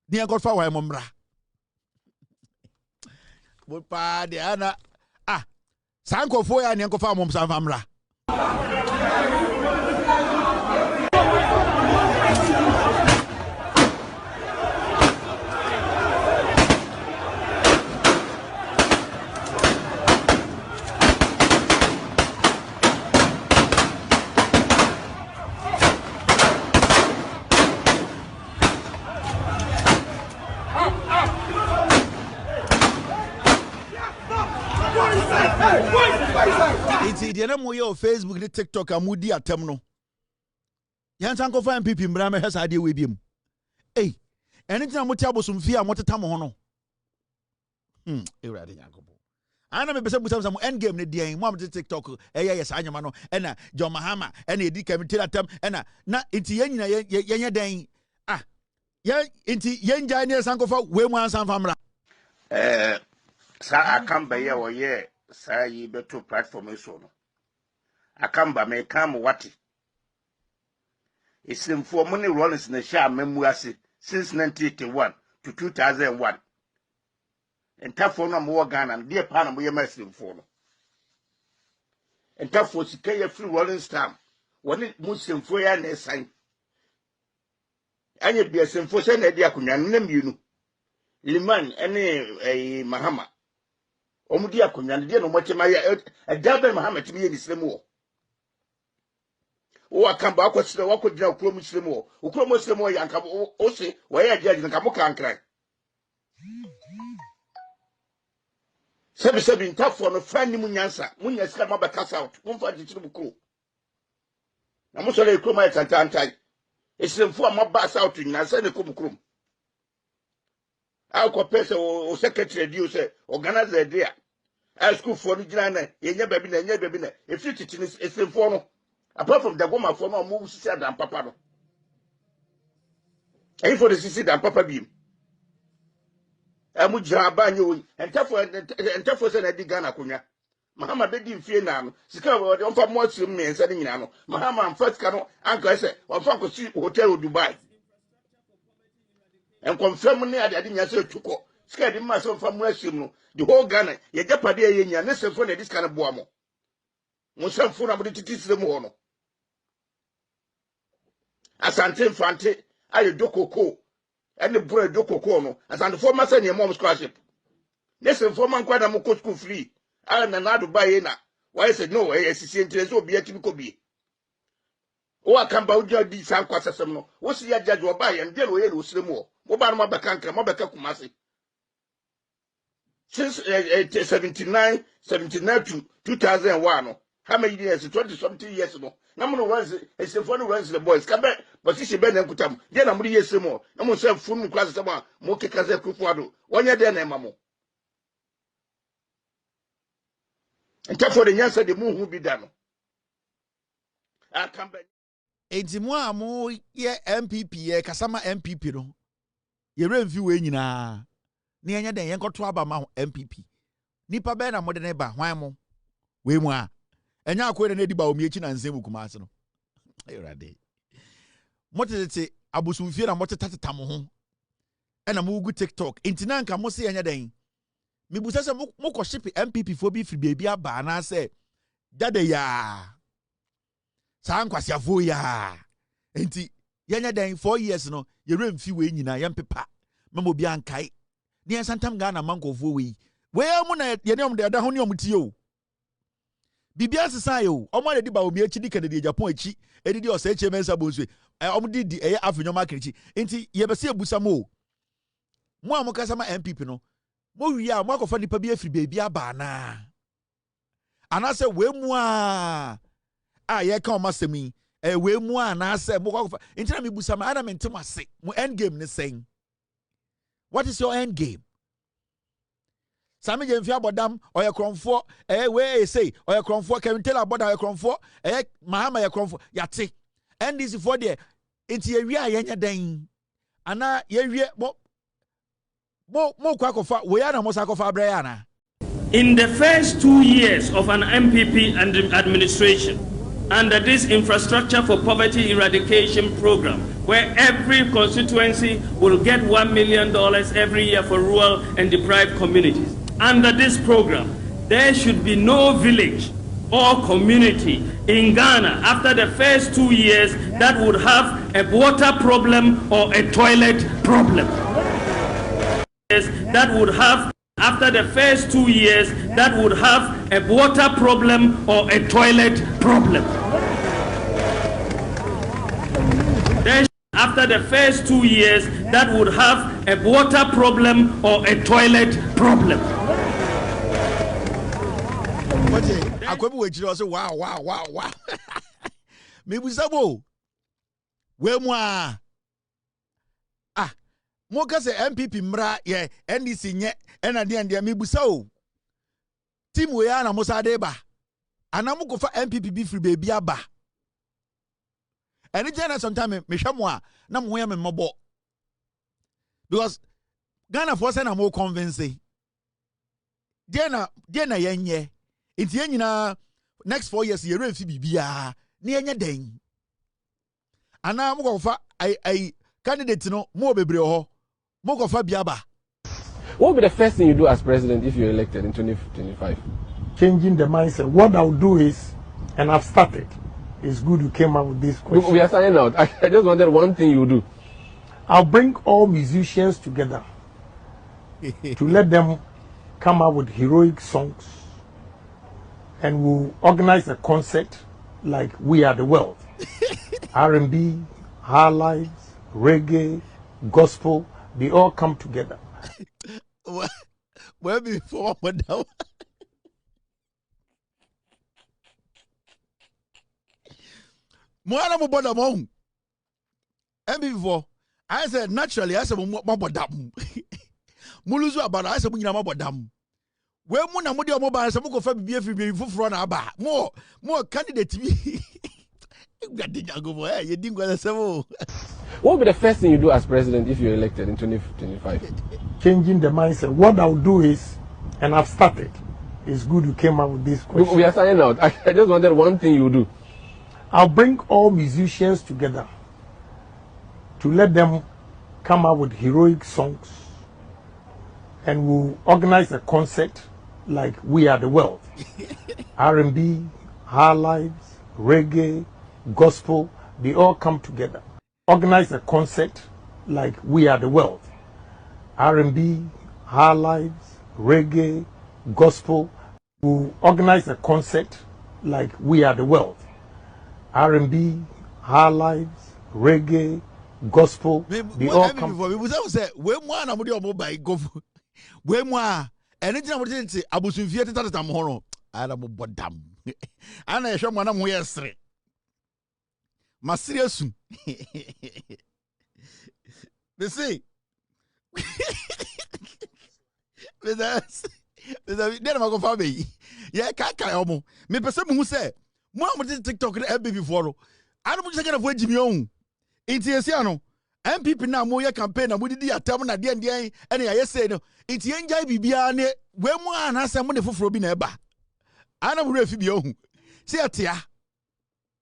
ne enkoto fa wa momra bo pa de ana sankofo ya ne enkofa mom san famra It's the name of Facebook, the TikTok, and Moody at Temno. Yansanko for MPP, Brahma has idea with him. Hey, anything I'm with some fear, what a tamono. You're right, Yanko. I know some end game, the day, mom to TikTok, yes, I know, and John Mahama, and a dick can tell them, and not it's Yenya Dane. Into Yen Giant Sanko for Wayman San Famra. Sir, I come by your year, sir, you better platform so. I come by me come what it's in 4 money rollings in the share memoir since 1981 to 2001. And tough for no more gun and dear Panama, we are messing for. And tough for Sikaya free rolling stamp when it Muslim for your sign. And you be a symphony, dear Kunyan, name you. Liman, any Mahama. Omudia Kunyan, dear no much my a double Mahama to be in the same war. Oh, I come back with the walk with the Muslim, who come Muslim, and come also, where I judge and come can cry. 7 tough for no friend Munyansa, Munyas come up a cast out, one for the crew. I must say, come at Antai. It's in 4 more bars out in Nasa and Kumkrum. I'll compare or secretary, you say, organize the idea. I school for the Jana, you never been, if you teach it's informal. Apart from the woman for no moves, said and Papa. And for the sister and Papa beam. I would jab you and tough for an Edigana Kunya. Mahama begging fear now. Scour the offer more to me and setting Yano. Mahama and first canoe, Uncle I said, or Franco Street Hotel Dubai. And confirm me, I didn't answer to call. Scared him myself from Western. The whole Ghana, ye Jappa in your necessary this kind of boamo. Musam for ability to teach them more. As Ntim Fordjour, I do cocoa, and the bread do cocoa, as on the former son your mom's scholarship. Listen, for man quite a moko school free. I am an buy in. Why I said no, SHS will be a typical be. Oh, I come about your deeds and Kwasi. What's the judge will buy and deal with you slim more? Mobile Mabakanka, Mabaka since 79 to 2001. How many years? 20-something years ago. Number ones, it's the funny ones the boys come back, but she been and kutam. Then I'm years more. No more self full class about Moke Kaze Kufuado. 1 year then, Mammo. And that's for the answer the moon will be done. I come back. Enti mo ye MPP ye kasama MPP no. Ye review we nyina. Ni enya den yenkoto aba ma MPP. Nipa be na modern ba hwan mo. We mu a. Enya akwe na edi ba omiechi na nsem Kumase no. Erade. Motete abusumfie na moteta mo ho. E na mo gu TikTok. Intina nka mo se enya den. Me busa se mo ko ship NPP fo bi free baby aba na se dade ya. Sa Nkwaseafour ya. Enti yenya den 4 years no ye remfi we nyina yempepa. Memo bi ankai. Ni ensantam Ghana mankofo we. We mu na ye ne om de da ho ne om tie o. Bibia sesa yo. Omo de di ba omi echi di Kennedy Japan echi. Edidi o se echi mensa bonsu. Omo di afinyo makrichi. Enti ye be se ebusa mo. Mo amokasa ma NPP no. Mo wi a mo akofa nipa bi afri baby aba na. Anase we mu a ye ka o masemi. We mu a na se mo akofa. Enti na me busa ma Adam Ntim ase. Mo end game ne sen. What is your end game? Sami Jemfi abodam oye kromfo we say oye kromfo can tell aboda oye kromfo Mahama ye kromfo yate NDC for there enti ye wi ayenya dan ana ye wi mo kwakofa we ya na mo sakofa abra na. In the first 2 years of an MPP administration under this infrastructure for poverty eradication program, where every constituency will get $1 million every year for rural and deprived communities. Under this program, there should be no village or community in Ghana after the first 2 years that would have a water problem or a toilet problem. That would have, after the first 2 years, that would have a water problem or a toilet problem. Then, after the first 2 years, that would have a water problem or a toilet problem. Akwebu we jiro so wow. Me busabo. We mo mo ka se MPP mra ye NDC nye ena de me busao. Team we ya na mo sa de ba. Ana mo ko fa MPP bi free baby aba. Eni jena sometime me hwa mo a na mo ya me mabo. Because Ghana for say na mo convince. Jena yenye. Inti yenyina next 4 years ye remfi bibia na yenye den. Ana mo ko fa ai candidate no mo bebre ho. Mo ko fa biaba. What will be the first thing you do as president if you're elected in 2025? Changing the mindset. What I'll do is, and I've started, it's good you came up with this question. We are signing out. I just wanted one thing you do. I'll bring all musicians together to let them come up with heroic songs, and we'll organize a concert like We Are the World. R&B, high lives, reggae, gospel, they all come together. Where before madam? Moana mo boda mo. And before I said naturally I said mo bodam. Muluzu abara I said mo nyina mo bodam. We mu na mo de mo ba say mo go fa bibia fi bi foforo na aba. Mo candidate bi. What will be the first thing you do as president if you're elected in 2025? Changing the mindset. What I'll do is, and I've started, it's good you came up with this question. We are signing out. I just wanted one thing you do. I'll bring all musicians together to let them come up with heroic songs, and we'll organize a concert like We Are the World. R&B, high lives, reggae, gospel, they all come together. Organize a concert like We Are the World. R&B, high lives, reggae, gospel. We'll organize a concert like We Are the World. R&B, high lives, reggae, gospel. They all come. We mwana mudi omobai go. We mwa. Anything I'm saying, abusunfie tata mohono. Ada mo bodam. Ana ehwe mwana mo yesre. Ma serious. Me say. Because there ma go fa be. Yeah, kaka omo. Me pese mu say, mo am TikTok na ebe before. Ana mo say na fo ejimi ohun. Inti esi ano. MPP na mo ye campaign na mo didi atam na de ene ya say no. Inti enjai bibia ne we mu ana say mo ne foforo bi na eba. Ana mo refi bi ohun. Se atia.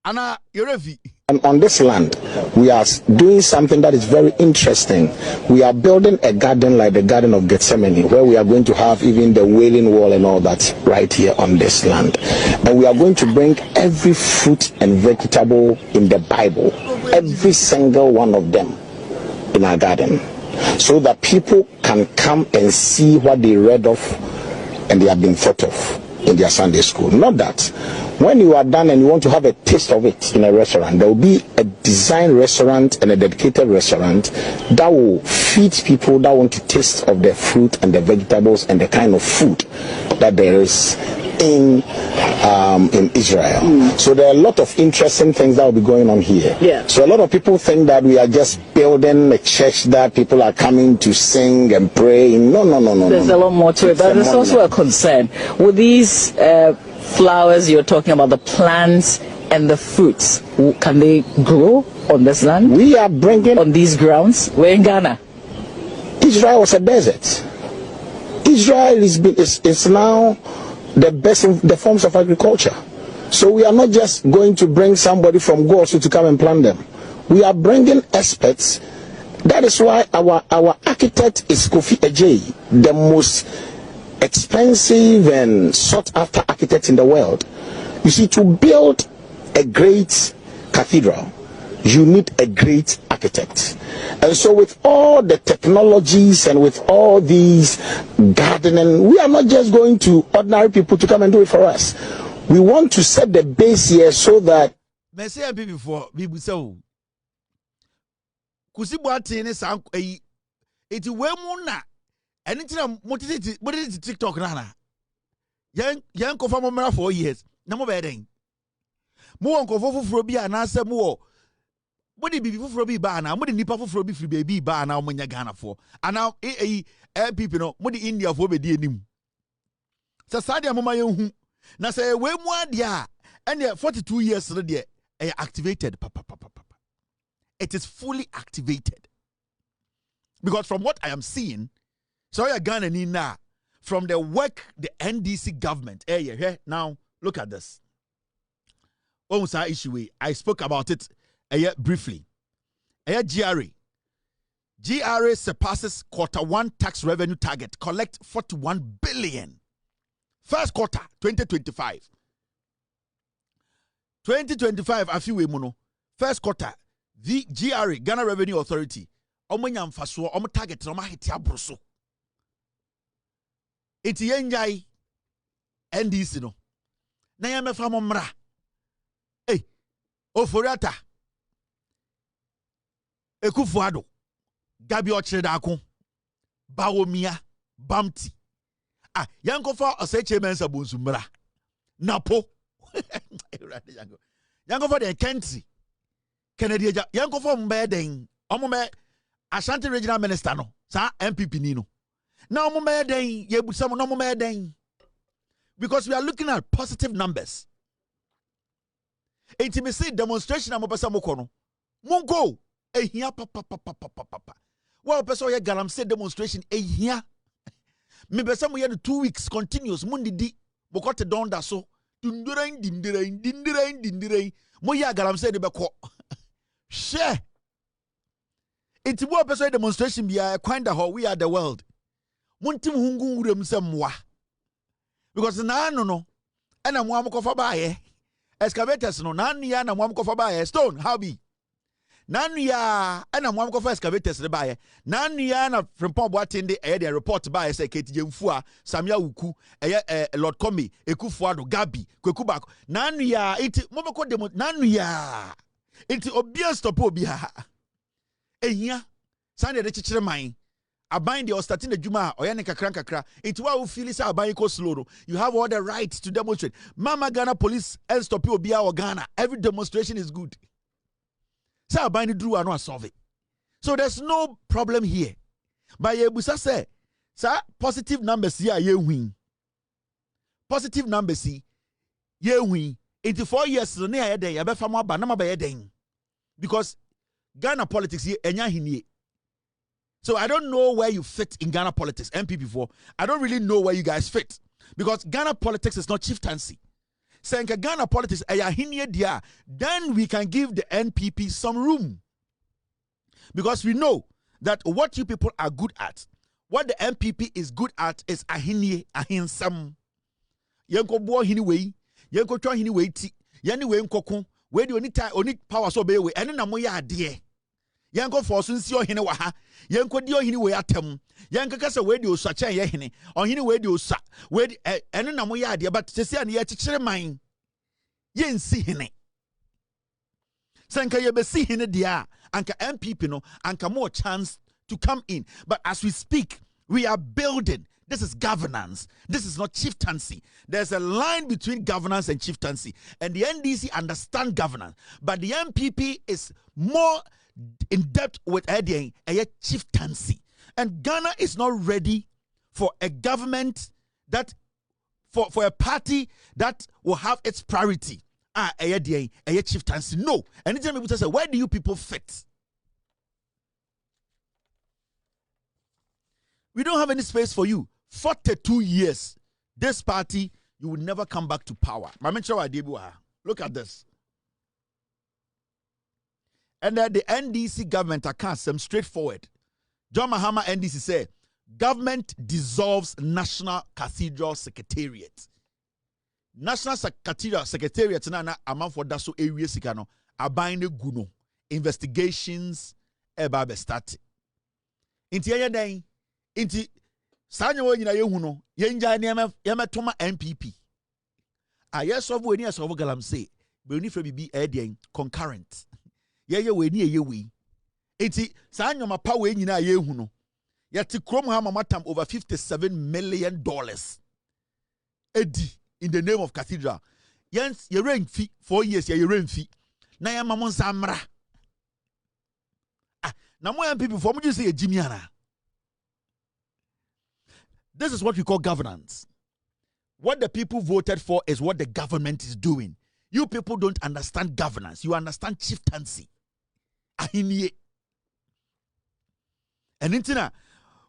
Ana yerefi And on this land, we are doing something that is very interesting. We are building a garden like the Garden of Gethsemane, where we are going to have even the Wailing Wall and all that right here on this land. And we are going to bring every fruit and vegetable in the Bible, every single one of them in our garden, so that people can come and see what they read of and they have been thought of in their Sunday school. Not that when you are done and you want to have a taste of it in a restaurant, there will be a design restaurant and a dedicated restaurant that will feed people that want to taste of the fruit and the vegetables and the kind of food that there is in Israel. So there are a lot of interesting things that will be going on here. Yeah. So a lot of people think that we are just building a church that people are coming to sing and pray. No. There's a lot more to it, but there's also a concern with these flowers you're talking about, the plants and the fruits. Can they grow on this land? We are bringing on these grounds. We're in Ghana. Israel was a desert. Israel is now the best in the forms of agriculture. So we are not just going to bring somebody from Gosu to come and plant them. We are bringing experts. That is why our architect is Kofi Eji, the most expensive and sought after architect in the world. You see, to build a great cathedral, you need a great architect. And so with all the technologies and with all these gardening, we are not just going to ordinary people to come and do it for us. We want to set the base here so that before we so Kusibuati ne sank eti wemuna anything motiti TikTok nana yan ko famo mera 4 years na mo beden mo won ko fofoforo bi anase mo body bibi foforo bi ba na mo de nipa foforo bi firi baby ba na mo nya Ghana for ana NPP no mo de India for be di anim sa sadia mo ma hu na say we mu adia and 42 years no de activated papa. It is fully activated because from what I am seeing, so you're Ghana now from the work the NDC government. Now look at this. Issue I spoke about it briefly. GRA surpasses Q1 tax revenue target, collect 41 billion. First quarter 2025. 2025 afiwe mono. First quarter the GRA Ghana Revenue Authority omanya mfaso target no ma hiti abroso. Iti yenjai NDC no. Na ya mefa mo mra. Oforiata. Ekufuado. Gabi Ochredako. Bawomia. Bamti. Yankofa oseche mensa bonsu mra. Napo. Yankofa de Kentri. Kennedy Yankofo mbeden omome Ashanti Regional Minister no sa NPP ni no na omome den yebusam no omome den because we are looking at positive numbers. Intimacy demonstration amopesa mokono mongo ehia papa well person ye galam say demonstration ehia me besa mo ye 2 weeks continuous mundidi bokote donda so dindiren mo ya galam say de beko share it's more person demonstration be kind of how we are the world muntim hungu urem semwa because na no ena mo amkofa baaye excavators no na ya na mo amkofa baaye stone how be na ya ena mo amkofa excavators de baaye na ya na frimpon bo attend the report baaye say ketijemfu samia wuku Lord Komi ekufuado gabi kweku bako na ya it mo beko demo na ya it obvious stop obia ehia sande de chichire man aban de starting the juma oya ne kakra it wa wo feel say aban ko slow you have all the right to demonstrate mama Ghana police and stop obia or Ghana every demonstration is good say aban duru ano solve it so there's no problem here but ye busa say sir positive numbers here ye win positive numbers ye win 84 years no na ye den ye be fam aba na ma be ye den because Ghana politics here enya hinie. So I don't know where you fit in Ghana politics NPP for. I don't really know where you guys fit because Ghana politics is not chieftaincy. Senka Ghana politics dia, then we can give the NPP some room. Because we know that what you people are good at, what the NPP is good at is ahinsam. Yanko bo hiniwei, yanko twa hiniwei ti, yani we nkoko, we di oni power so be we, ene na mo ya ade. Yanko for so nsi ohene wa ha, yanko di ohene we atem. Yanko kasa we di osa chen ye hene, ohene we di osa, we di ene na mo ya ade, but sese an ye chichire man. Ye nsi hene. Senka ye be si hene dia, anka MPP no, anka more chance to come in. But as we speak, we are building. This is governance. This is not chieftaincy. There's a line between governance and chieftaincy. And the NDC understand governance. But the MPP is more in depth with a chieftaincy. And Ghana is not ready for a government that, for a party that will have its priority. A chieftaincy. No. Anytime people say, where do you people fit? We don't have any space for you. 42 years. This party, you will never come back to power. Look at this. And the NDC government, I can't say, straightforward. John Mahama NDC say, government dissolves National Cathedral Secretariat. National Cathedral Secretariat na amount for daso area sikano abine guno investigations eba be start. Inti yeden inti sanya wo nyina yehu no yenja ne yemetoma NPP. Ayeso vo eni eso vo galam say be oni fra bibi edien concurrent. Ye we ni ye we. Inti sanya ma pa we nyina yehu no. Yeti krom ha mamatam over $57 million. Edi in the name of Cathedral. Yes, you rain fee 4 years, you rain fee. Na ya mamon samra. Na mo people for me say Jimiana. This is what we call governance. What the people voted for is what the government is doing. You people don't understand governance. You understand chieftaincy. Ahinie. And intina,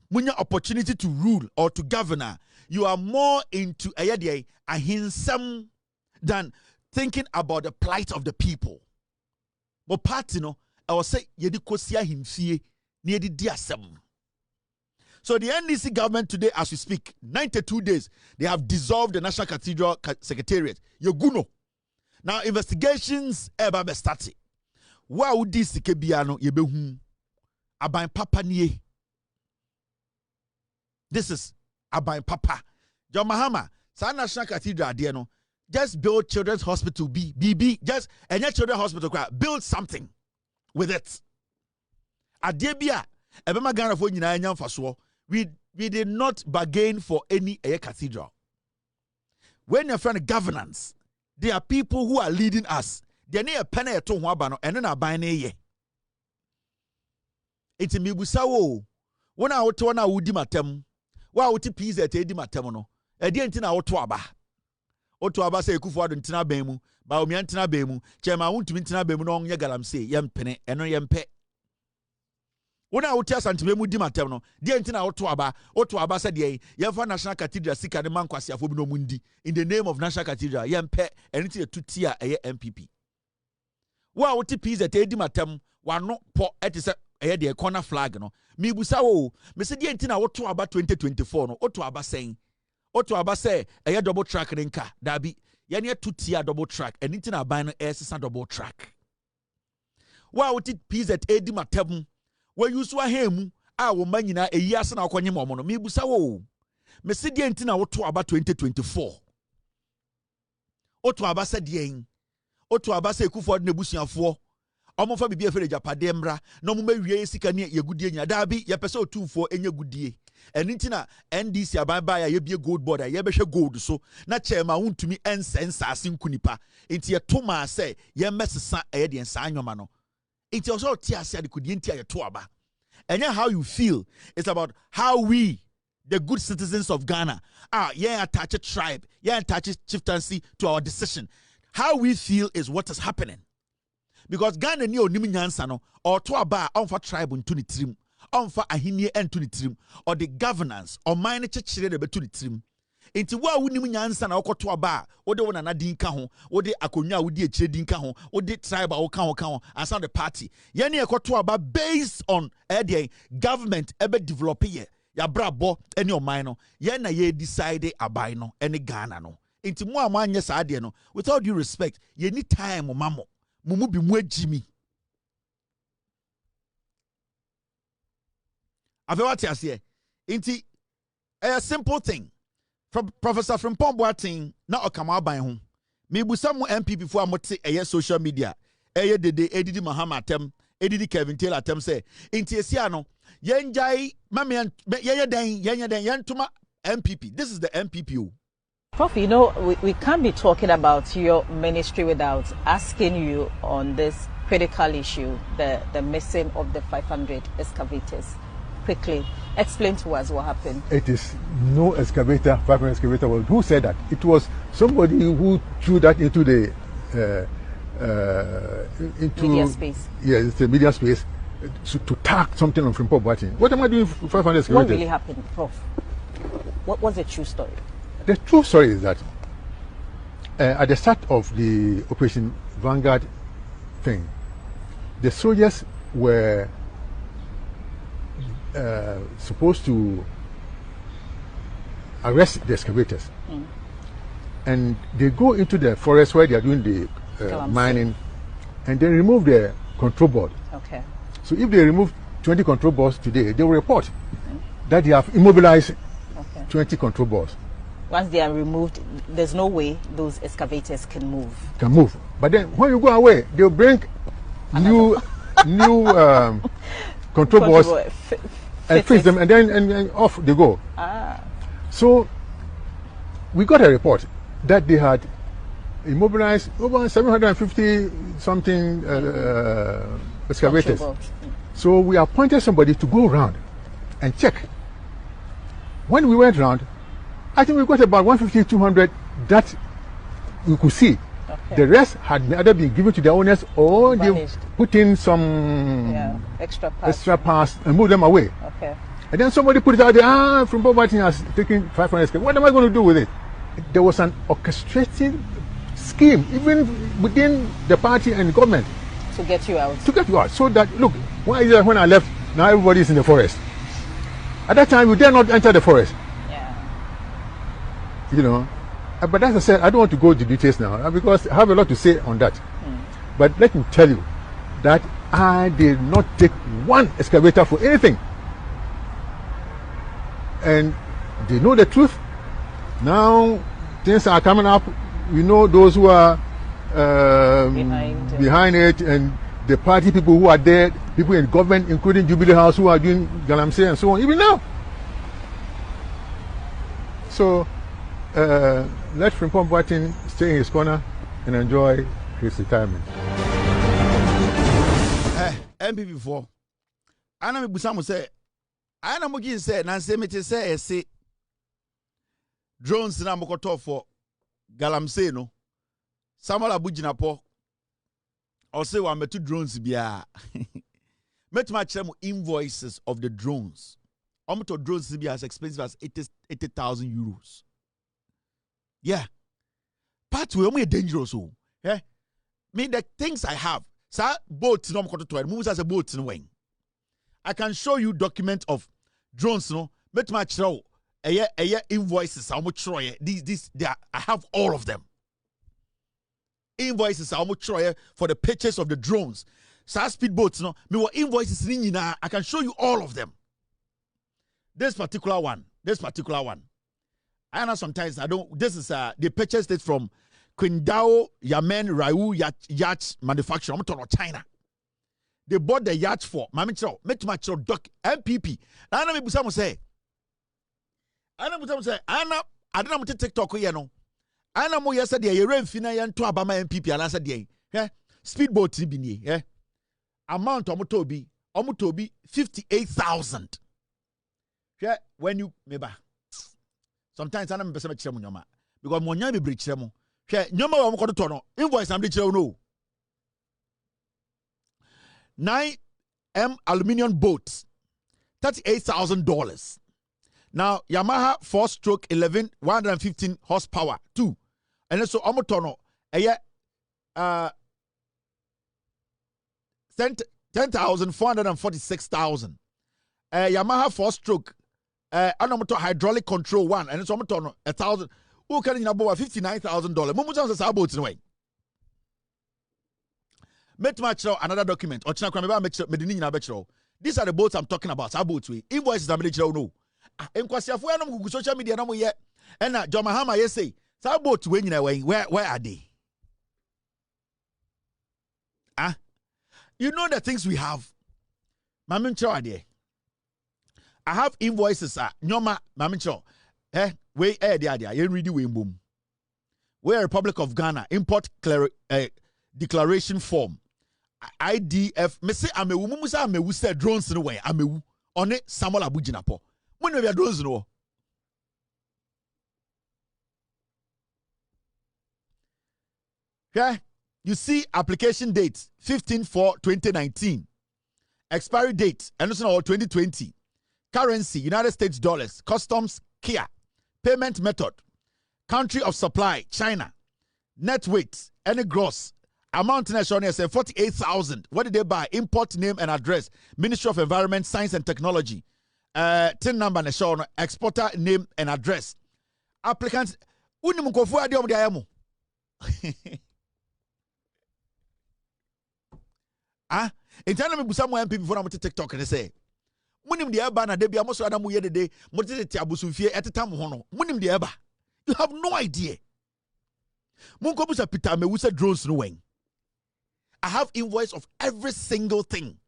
when your opportunity to rule or to govern, you are more into ahinsam than thinking about the plight of the people. But party no, I will say yedi kosia himfie ni yedi diasem. So the NDC government today, as we speak, 92 days, they have dissolved the National Cathedral Secretariat. Yoguno. Now investigations eba be started. Wa udi sikebiano yebehu aban papa niye. This is Abai Papa. John Mahama, San National Cathedral, dear no. Just build children's hospital, just any children's hospital, build something with it. Adebia, Ebema Ghana for Nyanyam Faswo, we did not bargain for any cathedral. When you're friend governance, there are people who are leading us. They need a penny to Wabano and then a bine. It's a mibusawo. When I would turn a woody matem. Wa uti peas at Eddie Matemono. Edientina Otuaba. Otuaba say Kufuad and Tina Bemu, Baumiantina Bemu, Chema won't to Mintina Bemu on Yagalam say, Yam Penny, and no Yam Pe. When I would tell Santibemu Dimatemno, Dientina Otuaba said, Yea, Yafa National Cathedral, Sika de Nkwaseafour no Mundi, in the name of National Cathedral, Yam Pe, and it's a 2 tier a MPP. Wa uti peas at Eddie Matem, one no po at the corner flag, no. Mi busawo, me se di entina woto aba 2024 no, oto aba say a double track renka, dabi, yani 2 tier double track, and entina aban no esesa double track. Wa woti PZ edi matem, we yusu ahemu, a wo manyina eyi ase na akwanye mo no, mi busawo, me se di entina woto aba 2024. Oto aba se di en, oto aba se Fordj nebusuafo. Omo fa bibia fere Jakpa mra na omo mawie sika ne yegudie nya dabi ye pese otumfo enye gudie eni ntina NDC abanba ya yebie gold board ye behwe gold so na chairman wuntumi ensensa ase nkunipa enti ye toma se ye mesesa eye de ensa anwoma no enti also ti ase ade kudie enti ye to aba enye how you feel. It's about how we, the good citizens of Ghana, attach a tribe, attach chieftaincy to our decision. How we feel is what is happening. Because Ghana ni onimi nyansa no or to aba onfa tribe ntu ni trim onfa ahinie entu ni trim or the governance or mine chechire de betu ni trim Enti wa wunim nyansa na okoto aba wo de wona na din ka ho wo de akonwa wo de akire din ka ho wo de tribe wo ka ho asa the party ye ne ekoto aba based on government ebe develop ye ya brabo ene oman no ye na ye decide abai no ene Ghana no enti mo amanye sa de no with all due respect ye ni time mamo mumu bi mu agimi avewati ase enti a simple thing from Professor Frimpong Boateng na okama aban ho me busa mu NPP fo amote social media dede Eii Mahama atem Eii Kevin Taylor atem say enti esia no yenjai mame yentuma NPP. This is the NPP. Prof, you know, we can't be talking about your ministry without asking you on this critical issue, the missing of the 500 excavators. Quickly, explain to us what happened. It is no excavator, 500 excavator. Who said that? It was somebody who threw that into the media space. Yes, it's a media space to tag something on Frimpong Boateng. What am I doing for 500 excavators? What really happened, Prof? What was the true story? The true story is that at the start of the Operation Vanguard thing, the soldiers were supposed to arrest the excavators, and they go into the forest where they are doing the mining, and they remove the control board. Okay. So if they remove 20 control boards today, they will report that they have immobilized 20 control boards. Once they are removed, there's no way those excavators can move. But then when you go away, they'll bring new control boards and fix them, and then and off they go. So we got a report that they had immobilized over 750 something excavators. So we appointed somebody to go around and check. When we went around, I think we got about 150, 200 that we could see. Okay. The rest had either been given to the owners or they put in some extra parts and moved them away. Okay. And then somebody put it out there, Frimpong Boateng has taken 500 square. What am I going to do with it? There was an orchestrated scheme, even within the party and government. To get you out. So that, look, why is it when I left, now everybody is in the forest? At that time, you dare not enter the forest. You know, but as I said, I don't want to go into details now because I have a lot to say on that. But let me tell you that I did not take one excavator for anything. And they know the truth. Now things are coming up. We know those who are behind it, and the party people who are there, people in government, including Jubilee House, who are doing galamsey and so on, even now. So let Frimpong Boateng stay in his corner and enjoy his retirement. NPP 4. Ana me busa say, ana mo gin say na say mete say say drones na mokoto for galamsey no. Samuel Abujinapo or say wa metu drones bia. Metuma chere mo invoices of the drones. Omoto drones be as expensive as 80,000 euros. Yeah. Part we are dangerous. Yeah. Me the things I have. Sa boat no mkoto to move as a boat no wing. I can show you document of drones no. Metuma chere eye invoices how much these I have all of them. Invoices how much for the purchase of the drones. So speedboats no me what invoices I can show you all of them. This particular one. I know sometimes I don't. This is they purchased it from Qingdao Yamen Ryu Yacht Manufacturer. I'm talking China. They bought the yacht for Mamicho Doc MPP. I know me busamo say. I don't know TikTok you know. I know more yesterday. You ran fina yan to Abama MPP and answer day. Yeah, speedboat ni bini. Yeah, amount omutobi 58,000. Yeah, when you meba. Sometimes I don't know because monya be breach them. Yeah, nyoma wa mkoto tono. Invoice am breach no. 9M aluminium boats, $38,000. Now Yamaha 4-stroke 11 115 horsepower 2. And then so omotono 10,446,000. Yamaha 4-stroke anomoto hydraulic control 1 and so omotono 1,000. Who can you about $59,000? Mumu chance say about anyway. Met match another document. Or china kwame make medini na betro. These are the boats I'm talking about. About we invoices I'm letting know. Nkwaseafour ya no gugu social media no mo ye. And Prez Mahama ye say, "Sa boat we nyina where are they?" You know the things we have. Mamincho ade. I have invoices nyoma mamincho. We there. You read we boom. We Republic of Ghana import declaration form. IDF. Me say amewu mumu say amewu say drones no way amewu. On it Samuel Abujinapo. When we are drones no. Yeah, you see application date 15/4/2019. Expiry date and 2020. Currency United States dollars. Customs Kia. Payment method. Country of supply China. Net weight any gross amount national is 48,000. What did they buy? Import name and address. Ministry of Environment, Science and Technology. TIN number national. Exporter name and address. Applicants. Unimukofu adiom diamu. Internally, me busa mo NPP before I'm TikTok and they say, "Munim the eba na debi amoso adamu ye dede mo tete abusufie eteta mo hono. Munim the eba. You have no idea. Munko busa Peter me wuse drones no wen. I have invoice of every single thing.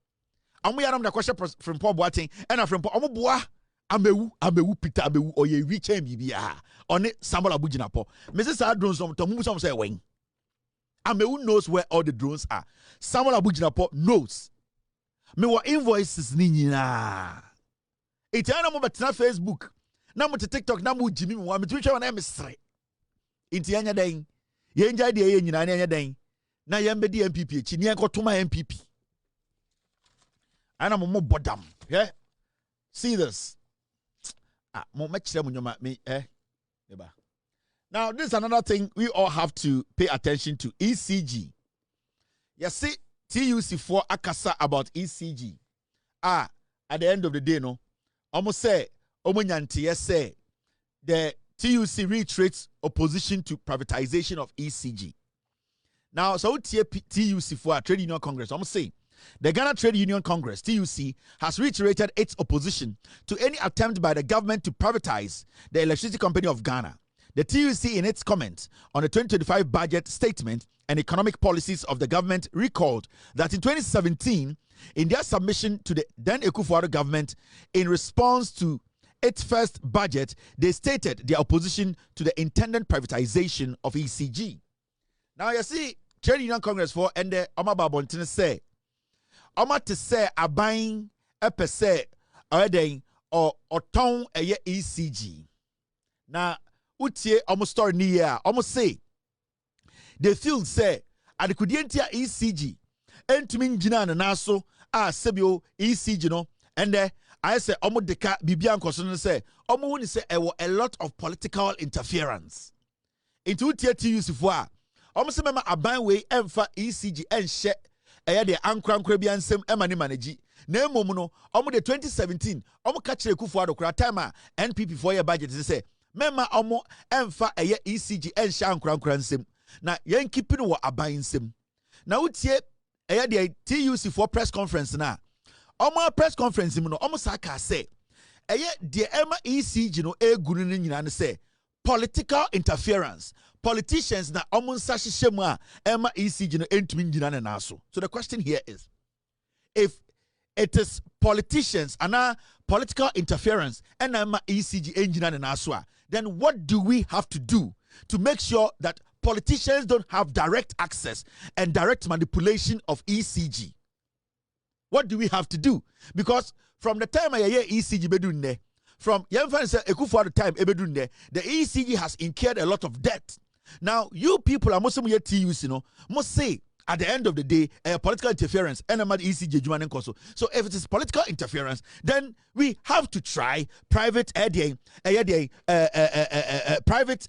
Amu yaram da question from Paul Boating and from Paul Omoboa amewu Peter amewu oye wi chen bibia. On it Samuel Abujinapo. Mrs. Drones no to mumu say wen. Amewu knows where all the drones are. Samuel Abujinapo knows. Me wa invoices ni nyina. Iti ana mo betena Facebook. Na mo TikTok na mo jimi mo me twiche na mesre. Inti anya den. Ye nja de ye nyina anya den. Na ye mbedi NPP echi ni enkotoma NPP. Ana mo bodam. Yeah. See this. Mo mechire mo nyoma me eba. Now, this is another thing we all have to pay attention to. ECG. You see, TUC4 akasa about ECG. At the end of the day, no. Almost say, say, the TUC reiterates opposition to privatization of ECG. Now, so TUC4 Trade Union Congress, almost say, the Ghana Trade Union Congress, TUC, has reiterated its opposition to any attempt by the government to privatize the Electricity Company of Ghana. The TUC, in its comment on the 2025 budget statement and economic policies of the government, recalled that in 2017, in their submission to the then Akufo-Addo government, in response to its first budget, they stated their opposition to the intended privatization of ECG. Now, you see, Trade Union Congress for and the Omaba Bontine say, Oma to say a buying a per se or ton a ECG. Now, utie almost story ni year almost say they feel say adikudientia ECG entumi ngina na naso sebio ECG no and I say almost deka bibia nkoso no say almost when say a lot of political interference into utie TUC4 a almost say mema aban we emfa ECG enhye eye de ankrankra bia nsem ema ne manage na emom no almost the 2017 almost catch Akufo-Addo kra time a NPP 4-year budget say Mema omo emfa eye ECG ensha ankrankra nsem na yen keep no aban nsem na utie eye de TUC4 press conference na omo press conference mu no omo saka say eye de ema ECG no egunu no nyina ne say political interference politicians na omo nsa hihye mu a ema ECG no entumi nyina ne na so. So the question here is, if it is politicians and political interference and ema ECG engine and aswa, then what do we have to do to make sure that politicians don't have direct access and direct manipulation of ECG? What do we have to do? Because from the time I hear ECG bedunne, from Akufo-Addo time ebedunne, the ECG has incurred a lot of debt. Now, you people are most of your TUC, must say At the end of the day, political interference, and ECG Jumanen Koso. So if it is political interference, then we have to try private private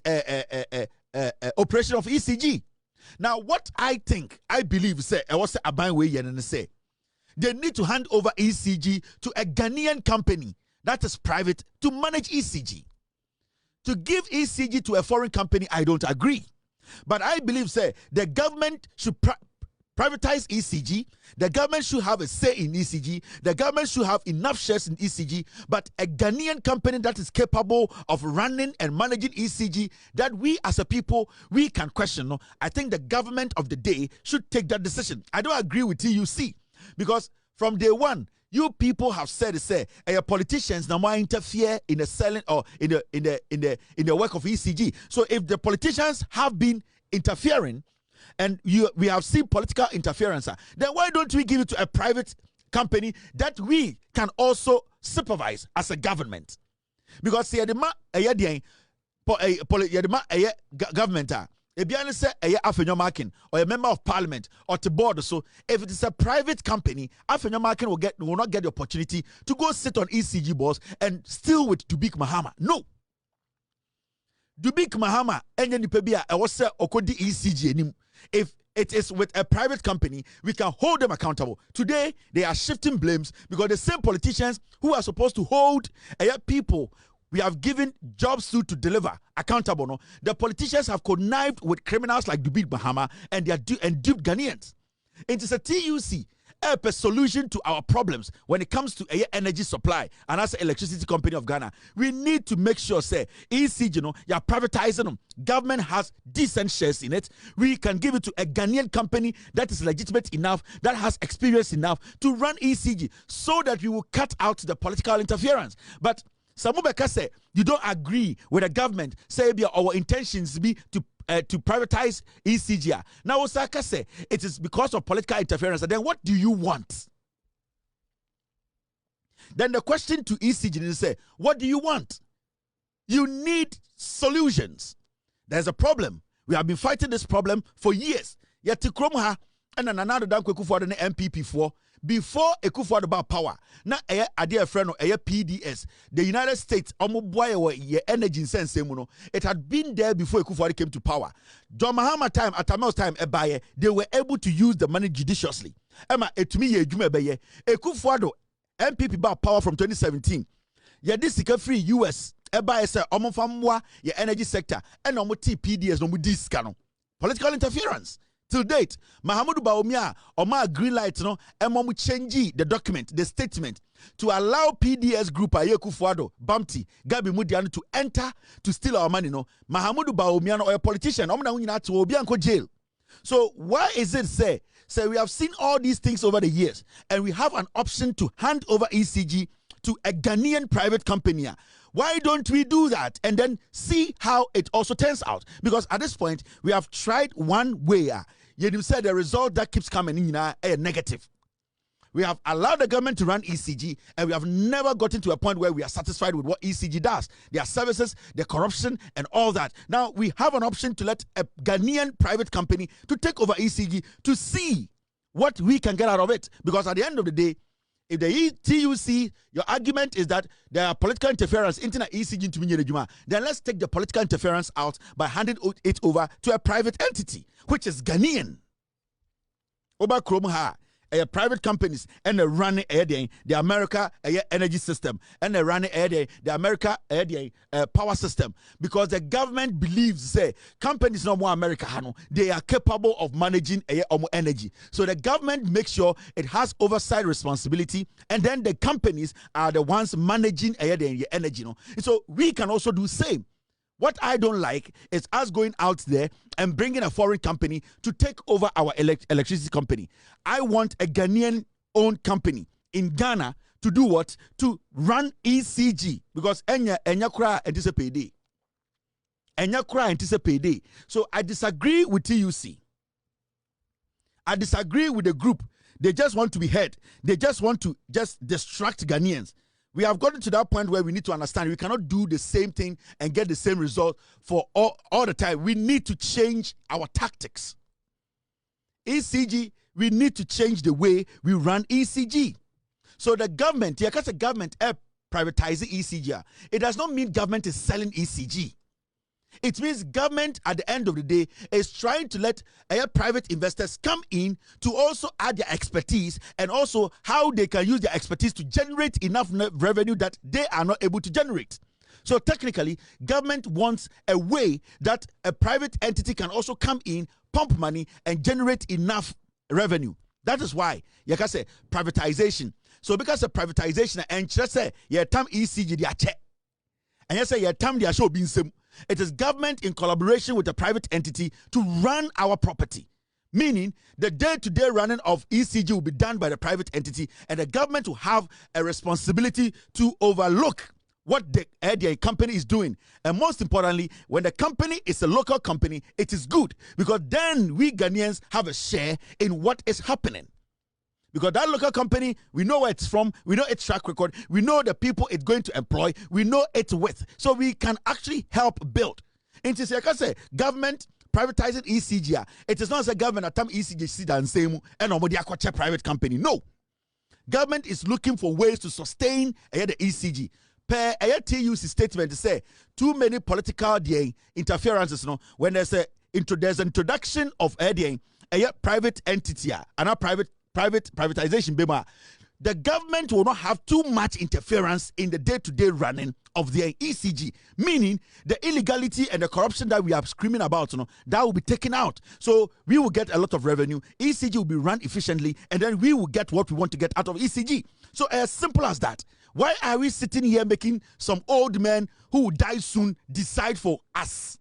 operation of ECG. Now, what I believe, say, I was a buying way and say, they need to hand over ECG to a Ghanaian company that is private to manage ECG. To give ECG to a foreign company, I don't agree. But I believe, say, the government should privatize ECG. The government should have a say in ECG. The government should have enough shares in ECG. But a Ghanaian company that is capable of running and managing ECG, that we as a people, we can question. No? I think the government of the day should take that decision. I don't agree with TUC because from day one, you people have said, politicians now might interfere in the selling or in the work of ECG. So if the politicians have been interfering, and we have seen political interference, then why don't we give it to a private company that we can also supervise as a government? Because government Ebiane say afenyo marking or a member of parliament or to board. So if it is a private company, afenyo marking will not get the opportunity to go sit on ECG boards and still with Prez Mahama. No. Prez Mahama enye nipebia ewose okodi ECG enim. If it is with a private company, we can hold them accountable. Today, they are shifting blames because the same politicians who are supposed to hold people we have given jobs to deliver accountable. No? The politicians have connived with criminals like Prez Mahama and they are duped Ghanaians. It is a TUC, a solution to our problems when it comes to energy supply and as an electricity company of Ghana. We need to make sure, say, ECG, you are privatizing them. Government has decent shares in it. We can give it to a Ghanaian company that is legitimate enough, that has experience enough to run ECG so that we will cut out the political interference. But Samubeka say you don't agree with the government. Say our intentions be to privatize ECG. Now Osaka say it is because of political interference. And then what do you want? Then the question to ECG is say, what do you want? You need solutions. There's a problem. We have been fighting this problem for years. Yet Tikromha and another Dankweku for the NPP 4. Before Ekufuor about power, na Adorye friend PDS, the United States, energy sense, it had been there before Ekufuor came to power. John Mahama time, at Tamel's time, they were able to use the money judiciously. Emma, Ekufuor NPP about power from 2017. This is free US. Your energy sector and PDS no discount. Political interference. Till date, Mahamudu Bawumia Oma green light no emomu change the document, the statement to allow PDS group Ekufuor, Bamti, Gabi Mudiano to enter to steal our money. No, Mahamudu Bawumia or a politician, to Obianko jail. So why is it say we have seen all these things over the years and we have an option to hand over ECG to a Ghanaian private company? Why don't we do that and then see how it also turns out? Because at this point, we have tried one way. You said the result that keeps coming in a negative. We have allowed the government to run ECG and we have never gotten to a point where we are satisfied with what ECG does. Their services, their corruption and all that. Now we have an option to let a Ghanaian private company to take over ECG to see what we can get out of it. Because at the end of the day, if the TUC, your argument is that there are political interference into ECG to Minyere, then let's take the political interference out by handing it over to a private entity, which is Ghanaian. Oba Kromha, private companies, and they run the America energy system, and they run the America power system, because the government believes companies no more America, they are capable of managing energy. So the government makes sure it has oversight responsibility, and then the companies are the ones managing energy. So we can also do same. What I don't like is us going out there and bringing a foreign company to take over our electricity company. I want a Ghanaian-owned company in Ghana to do what? To run ECG, because enya kra anticipate. Enya kra anticipate. So I disagree with TUC. I disagree with the group. They just want to be heard. They just want to distract Ghanaians. We have gotten to that point where we need to understand we cannot do the same thing and get the same result for all the time. We need to change our tactics. ECG, we need to change the way we run ECG. So the government, because the government privatizing ECG, it does not mean government is selling ECG. It means government at the end of the day is trying to let private investors come in to also add their expertise and also how they can use their expertise to generate enough revenue that they are not able to generate. So technically, government wants a way that a private entity can also come in, pump money, and generate enough revenue. That is why you can say privatization. So because of privatization, and just say you tam ECG dia check, and you say you tam dia show bin sem. It is government in collaboration with a private entity to run our property. Meaning the day-to-day running of ECG will be done by the private entity, and the government will have a responsibility to overlook what the company is doing. And most importantly, when the company is a local company, it is good because then we Ghanaians have a share in what is happening. Because that local company, we know where it's from, we know its track record, we know the people it's going to employ, we know its width. So we can actually help build. And like I say, government privatizing ECG, it is not as a government at time ECG sit and say, and nobody acquire private company. No. Government is looking for ways to sustain the ECG. Per TUC statement to say too many political interferences. No, when there's an introduction of a private entity and a privatization, the government will not have too much interference in the day-to-day running of the ECG, meaning the illegality and the corruption that we are screaming about, that will be taken out. So we will get a lot of revenue, ECG will be run efficiently, and then we will get what we want to get out of ECG. So as simple as that. Why are we sitting here making some old men who will die soon decide for us?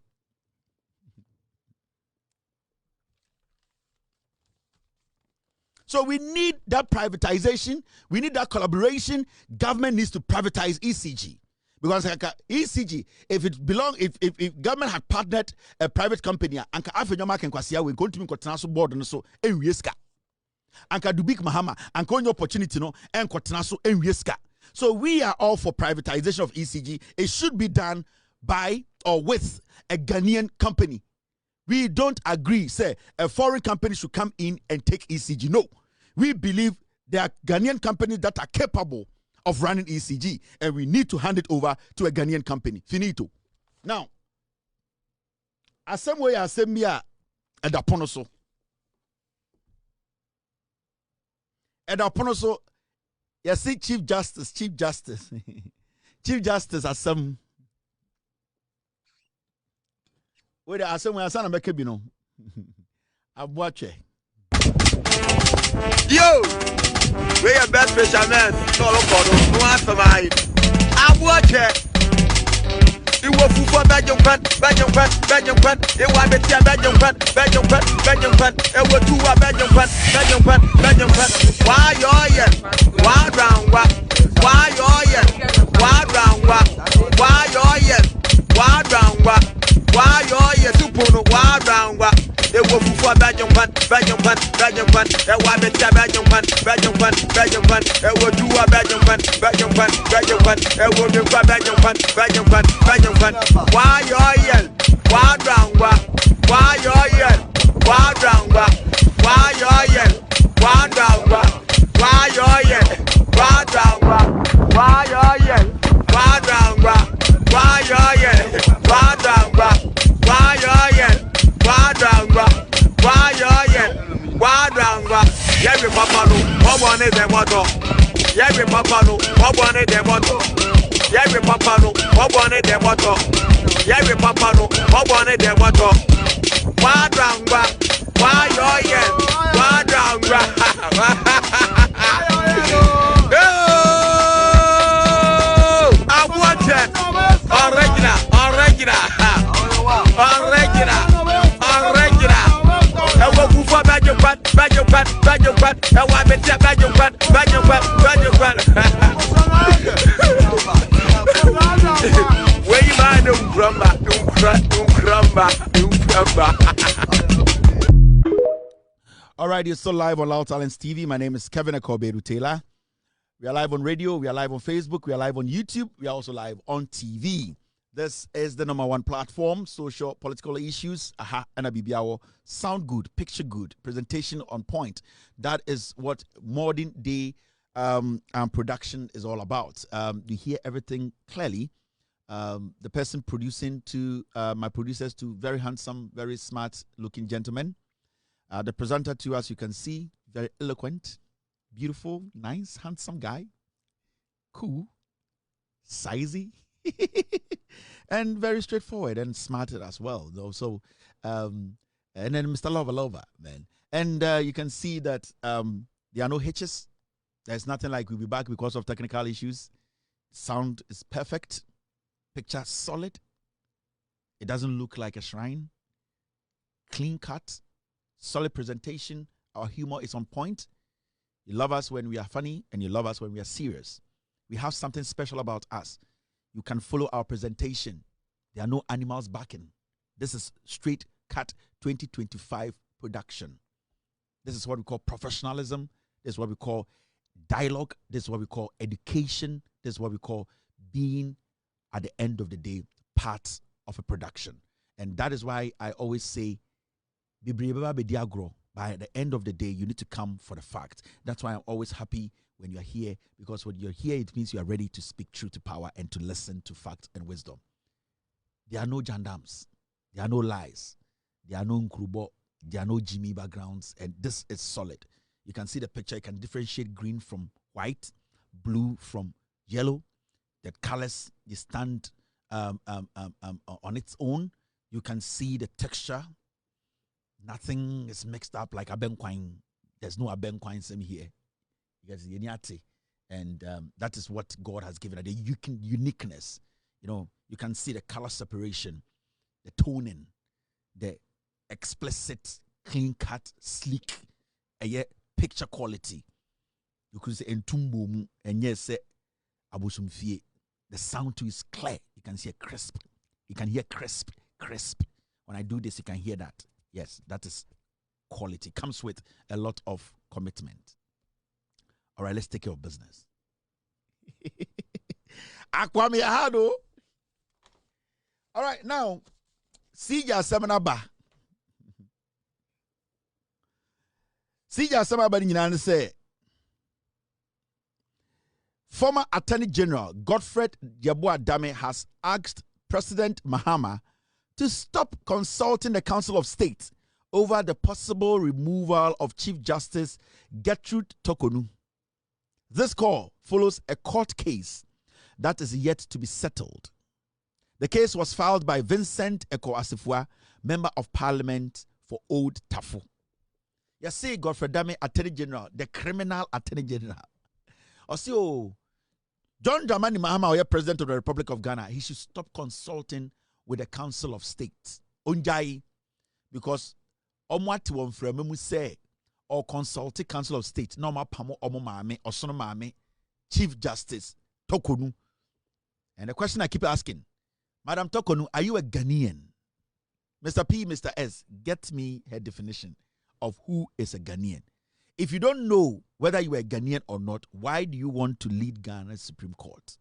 So we need that privatization. We need that collaboration. Government needs to privatize ECG. Because ECG, if government had partnered a private company, Anka Afenyoma Nkwaseafour we go to Nkoaaa board and so enwieska. Anka Big Mahama, Anka only opportunity no Nkoaaa so enwieska. So we are all for privatization of ECG. It should be done by or with a Ghanaian company. We don't agree, say, a foreign company should come in and take ECG. No. We believe there are Ghanaian companies that are capable of running ECG, and we need to hand it over to a Ghanaian company. Finito. Now, asem way asem bia edapono so. You see, Chief Justice. Chief Justice asem. Where the asem we asana make bi no. Abuache. Yo, we are best fishermen. No answer mine. Abuache. You will for Belgium. You want to see Belgium. It will do a Belgium. Why you why round what? Why you super why round what? It will for Belgium. It want to see Belgium. It will do a Belgium. It will do a Belgium. Why you why round what? Why you why round what? Why you why round what? Why you why round what? Why you why round what? Why you why round what? Why you why round what? Why you why round what? Every papa no, what one is the motto? Every papa no, what one is the motto? Every papa no, what one is the motto? Every papa no, what one is the motto? Why round what? Why you why round what? I want it. Original. I will move for Belgium. I want to see Belgium. Where you mind All right, you're still live on Loud Talents TV. My name is Kevin Akobedu Taylor. We are live on radio, we are live on Facebook, we are live on YouTube, we are also live on TV. This is the #1 platform, social, political issues, and Abibiawo, sound good, picture good, presentation on point. That is what modern day production is all about. You hear everything clearly. The person producing to my producers, to very handsome, very smart looking gentlemen. The presenter too, as you can see, very eloquent, beautiful, nice, handsome guy, cool, sizey, and very straightforward and smarter as well. Though, so, and then Mr. Lover, man, and you can see that there are no hitches. There's nothing like we'll be back because of technical issues. Sound is perfect, picture solid. It doesn't look like a shrine. Clean cut. Solid presentation. Our humor is on point. You love us when we are funny, and you love us when we are serious. We have something special about us. You can follow our presentation. There are no animals backing. This is straight cut 2025 production. This is what we call professionalism. This is what we call dialogue. This is what we call education. This is what we call being, at the end of the day, part of a production. And that is why I always say, by the end of the day, you need to come for the fact. That's why I'm always happy when you're here, because when you're here, it means you are ready to speak truth to power and to listen to fact and wisdom. There are no jandams. There are no lies. There are no nkrubo. There are no Jimmy backgrounds. And this is solid. You can see the picture. You can differentiate green from white, blue from yellow. The colors, they stand on its own. You can see the texture. Nothing is mixed up like abenkwine. There's no abenkwine same here. And that is what God has given it, the uniqueness. You know, you can see the color separation, the toning, the explicit, clean cut, sleek, picture quality. You could say entumbo and yes, abusumfie. The sound too is clear. You can see a crisp. You can hear crisp. When I do this, you can hear that. Yes, that is quality. Comes with a lot of commitment. All right, let's take care of business. Akwami Ahado. All right, now, Sija Seminaba. Sija Seminaba Ninyan say, former Attorney General Godfred Yeboah-Dame has asked President Mahama to stop consulting the Council of State over the possible removal of Chief Justice Gertrude Tokonu. This call follows a court case that is yet to be settled. The case was filed by Vincent Nkoaseafour, Member of Parliament for Old Tafo. You see, Godfred Dame, Attorney General, the criminal Attorney General. Or see, John Dramani Mahama, President of the Republic of Ghana, he should stop consulting with the Council of State. Onjai, because omwati wonfrememu say or consult the Council of State, no ma pamo omo mame or sono mame, Chief Justice Tokonu. And the question I keep asking, Madam Tokonu, are you a Ghanaian? Mr. P, Mr. S, get me her definition of who is a Ghanaian. If you don't know whether you are a Ghanaian or not, why do you want to lead Ghana's Supreme Court?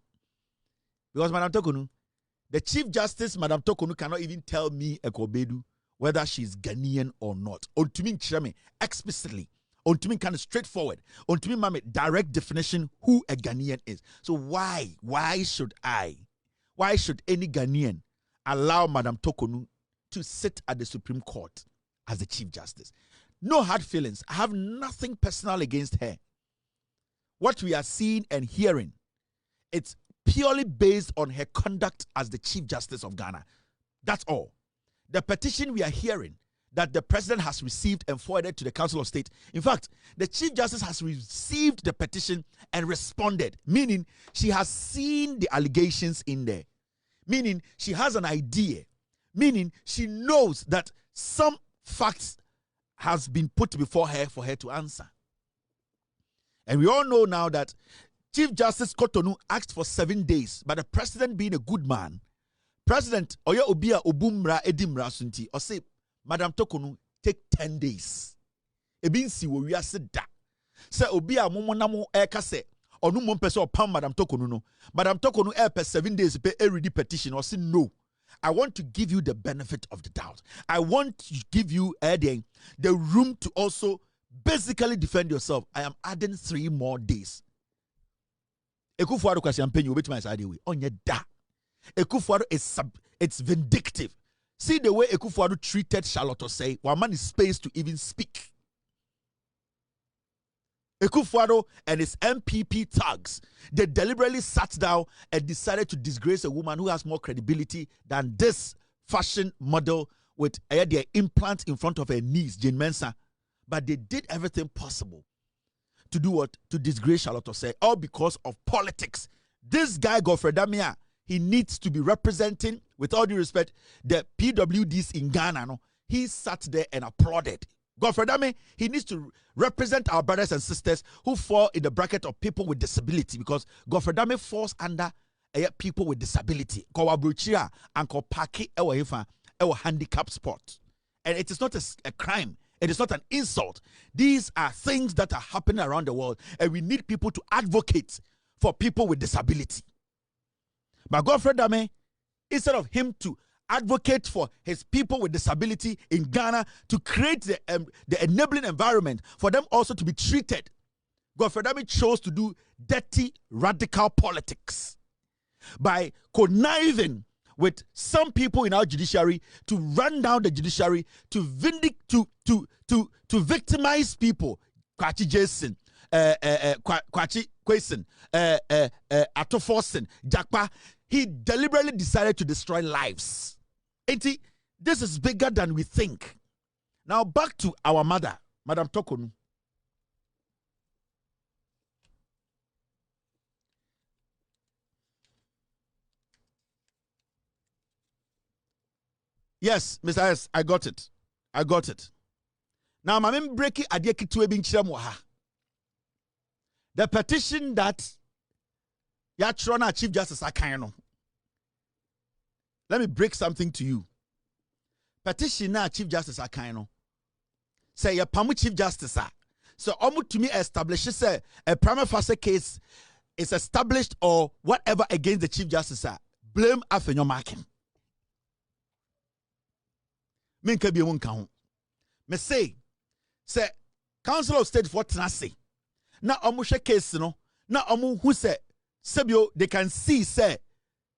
Because Madam Tokonu, the Chief Justice, Madam Tokonu, cannot even tell me, Ekobedu, whether she's Ghanaian or not. Ontumin Chirame, explicitly. Ontumin kind of straightforward. Ontumin Mame, direct definition who a Ghanaian is. So why should any Ghanaian allow Madam Tokonu to sit at the Supreme Court as the Chief Justice? No hard feelings. I have nothing personal against her. What we are seeing and hearing, it's purely based on her conduct as the Chief Justice of Ghana. That's all. The petition we are hearing that the President has received and forwarded to the Council of State. In fact, the Chief Justice has received the petition and responded, meaning she has seen the allegations in there, meaning she has an idea, meaning she knows that some facts has been put before her for her to answer. And we all know now that Chief Justice Kotonu asked for 7 days, but the President, being a good man, President Oya Obia Obumra Edimra Sunti, or say, Madam Tokonu, take 10 days. Ebin si wo wiase da. Se Obia momonamo eka se, Onu mom pese o pam Madam Tokonu no. Madam Tokonu per 7 days pay a ready petition or say no. I want to give you the benefit of the doubt. I want to give you the room to also basically defend yourself. I am adding 3 more days. Ekufuado kwasi ampenyu obetuma side way. Onye da. Ekufuado is it's vindictive. See the way Ekufuado treated Charlotte Osei. One man is space to even speak. Ekufuado and his MPP thugs, they deliberately sat down and decided to disgrace a woman who has more credibility than this fashion model with their implant in front of her knees, Jane Mensah. But they did everything possible to do what? To disgrace Charlotte Osei, all because of politics. This guy, Godfred Damia, he needs to be representing, with all due respect, the PWDs in Ghana. No? He sat there and applauded. Godfred Dame, he needs to represent our brothers and sisters who fall in the bracket of people with disability, because Godfred Dame falls under people with disability. Kowabruchia and Kopaki ewa handicap sport. And it is not a crime. It is not an insult. These are things that are happening around the world, and we need people to advocate for people with disability. But Godfred Dame, instead of him to advocate for his people with disability in Ghana, to create the enabling environment for them also to be treated, Godfred Dame chose to do dirty, radical politics by conniving with some people in our judiciary to run down the judiciary, to victimize people. Kwachi Jason, Kwachi Kwesi, Atoforsen, Jakpa. He deliberately decided to destroy lives. This is bigger than we think. Now back to our mother, Madam Tokonu. Yes, Mr. S, I got it. I got it. Now, my breaking adeki to ebin chiramuha. The petition that Yatrona Chief Justice Akano. Let me break something to you. Petition now Chief Justice Akano. Say your pamu Chief Justice. So almost to me establishes say a prima facie case is established or whatever against the Chief Justice. Blame after marking. Men can be one count. Me say Council of State for Tennessee. Now omushe case no. Now omu who say Sebio they can see say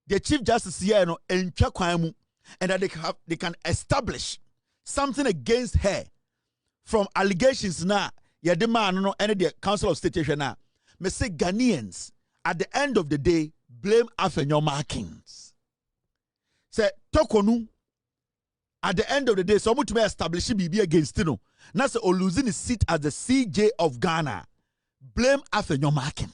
the Chief Justice here no entwa kwan mu, and that they can establish something against her from allegations na the man no and the Council of State na. Me say Ghanaians at the end of the day blame Afenyo markings. Say Tokonu at the end of the day, someone to be established BB against no. Now say losing his seat as the CJ of Ghana. Blame Afenyo marking.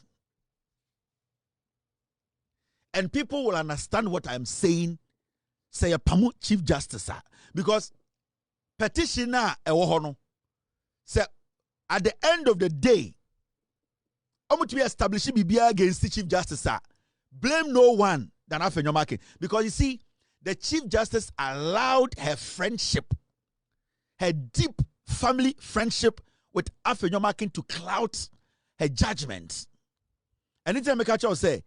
And people will understand what I'm saying. Say a pamu Chief Justice. Because petitioner ewohono. Say at the end of the day, to be established BB against the Chief Justice. Blame no one than Afenyo marking. Because you see, the Chief Justice allowed her friendship, her deep family friendship with Afenyo marking to cloud her judgment. Anytime I catch you say,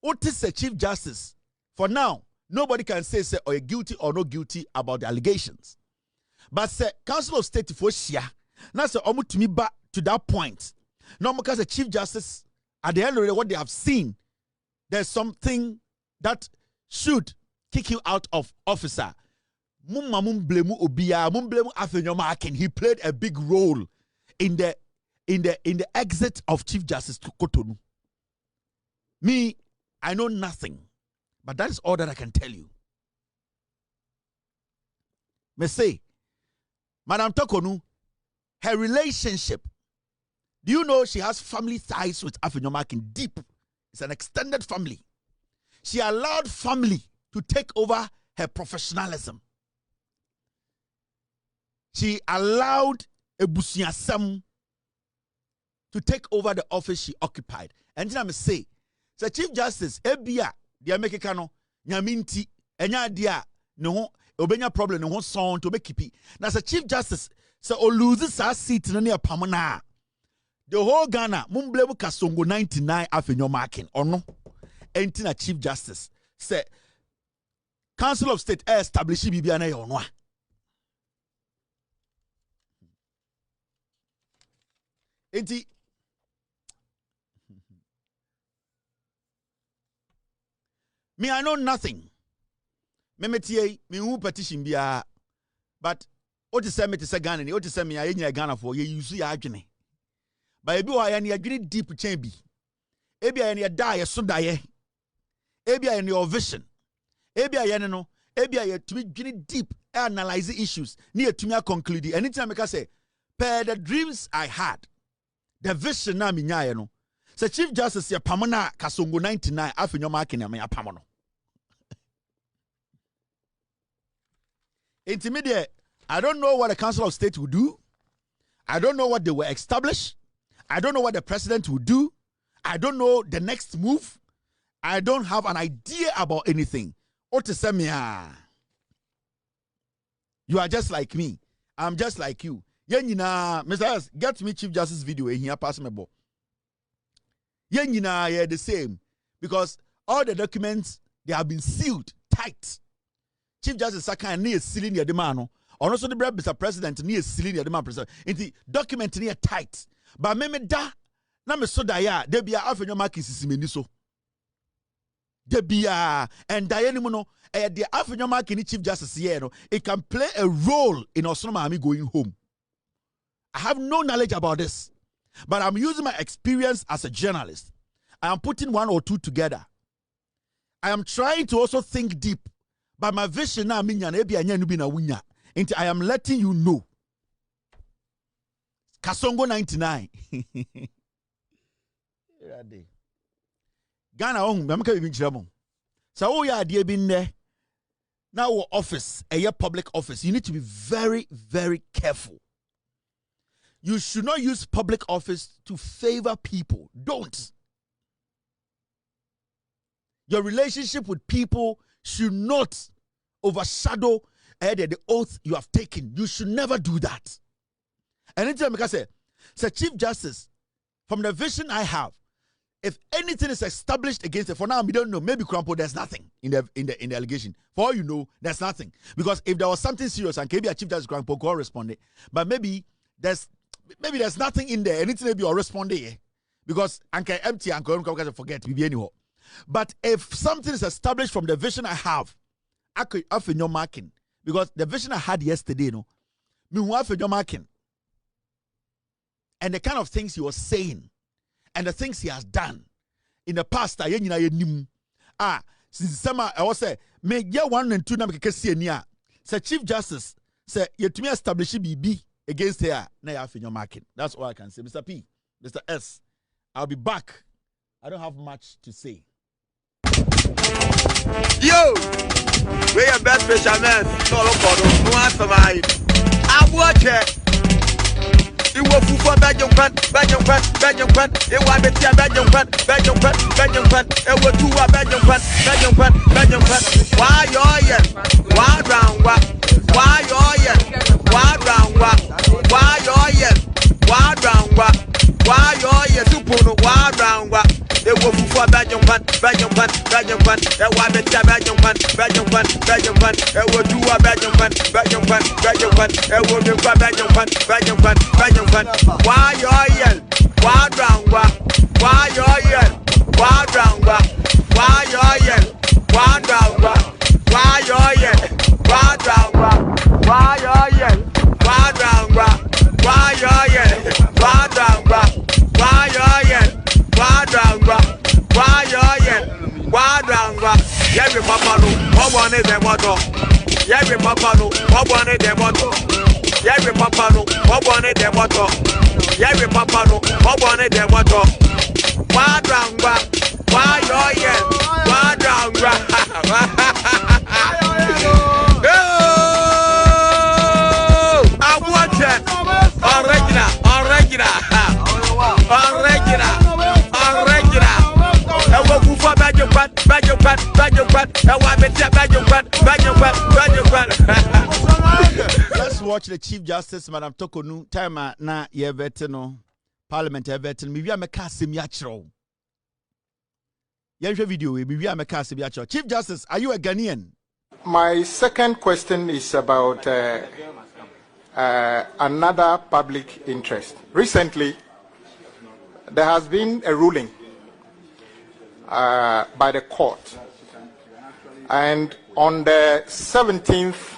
what is the Chief Justice? For now, nobody can say or you're guilty or not guilty about the allegations. But say Council of State for Shia, now say to me back to that point. Now because the Chief Justice, at the end of the day, what they have seen, there's something that should kick you out of officer. He played a big role in the exit of Chief Justice to Cotonou. Me, I know nothing, but that is all that I can tell you. Me say, Madam Tokonu, her relationship, do you know she has family ties with Afenyo marking deep? It's an extended family. She allowed family to take over her professionalism. She allowed Ebusiasam to take over the office she occupied. And then I say, the Chief Justice, Ebia, the Americano, Nyaminti, Enya dia, no, Obenya problem, no son to make kipi. Now, the Chief Justice, so loses our seat in a pamana. The whole Ghana, Mumblemu Kasongo 99 afenyo marking or no. Entina Chief Justice say Council of State establish Bibiana or no. Enti me, I know nothing. Me who petition bia, but what is me to say Ghana? What is me? I Ghana for you see agony. But ebi wa ya ni agony deep chain bi. Ebi ya ni die so die. Ebi ya ni vision. Ebi ya no. Ebi ya to be deep analyze issues. Ni to conclude. Anytime I say, per the dreams I had, the vision na mi nya no. So Chief Justice ya pamona Kasongo 99 afenyo marking ya pamono. Intermediate, I don't know what the Council of State will do. I don't know what they will establish. I don't know what the president will do. I don't know the next move. I don't have an idea about anything. Otesemia, you are just like me. I'm just like you. Yenina, Mr. S, get me Chief Justice video in here, pass me bo. Yenina, yeah, the same. Because all the documents, they have been sealed tight. Chief Justice Saka near sealing your demand. Or also the Mr. President near sealing your demand. In the document near tight. But me da na me so da ya de bia afenyo market sisimeni so. De bia and Diane no the afenyo market Chief Justice here no, it can play a role in Osoma Ami going home. I have no knowledge about this. But I'm using my experience as a journalist. I am putting one or two together. I am trying to also think deep. But my vision now I am letting you know. Kasongo 99. Ghana so ya idea been there. Now office, a public office. You need to be very, very careful. You should not use public office to favor people. Don't. Your relationship with people should not overshadow the oath you have taken. You should never do that. And anytime I say Chief Justice, from the vision I have, if anything is established against it, for now we don't know. Maybe Crampo, there's nothing in the allegation. For all you know, there's nothing. Because if there was something serious and maybe a Chief Justice Crampo could respond, but maybe there's nothing in there. Anything maybe or respond because Anka empty and forget we be anyhow. But if something is established from the vision I have, I could have in your marking. Because the vision I had yesterday, me who have in your marking. And the kind of things he was saying, and the things he has done in the past, since summer, I was say, me year 1 and 2 na me see near. Say Chief Justice, say you to me establish BB against her, na have in your marking. That's all I can say. Mr. P, Mr. S, I'll be back. I don't have much to say. Yo, we are best fishermen. No, no answer my. I watch it. You will for Belgium, it was two Belgium, why they will for Belgium, it was two why every papa no, what one is the motto? Every papa no, what one is the motto? Every papa no, what one is the motto? Every papa no, what one is the motto? Why dranga? Why oh yeah? Why dranga? I watch it. Original. Let's watch the Chief Justice, Madam Tokonu. Time na ye vetino Parliament Everton, me we am a kasim yachro. Yenhwe video we we am a kasim yachro. Chief Justice, are you a Ghanaian? My second question is about another public interest. Recently, there has been a ruling by the court, and on the 17th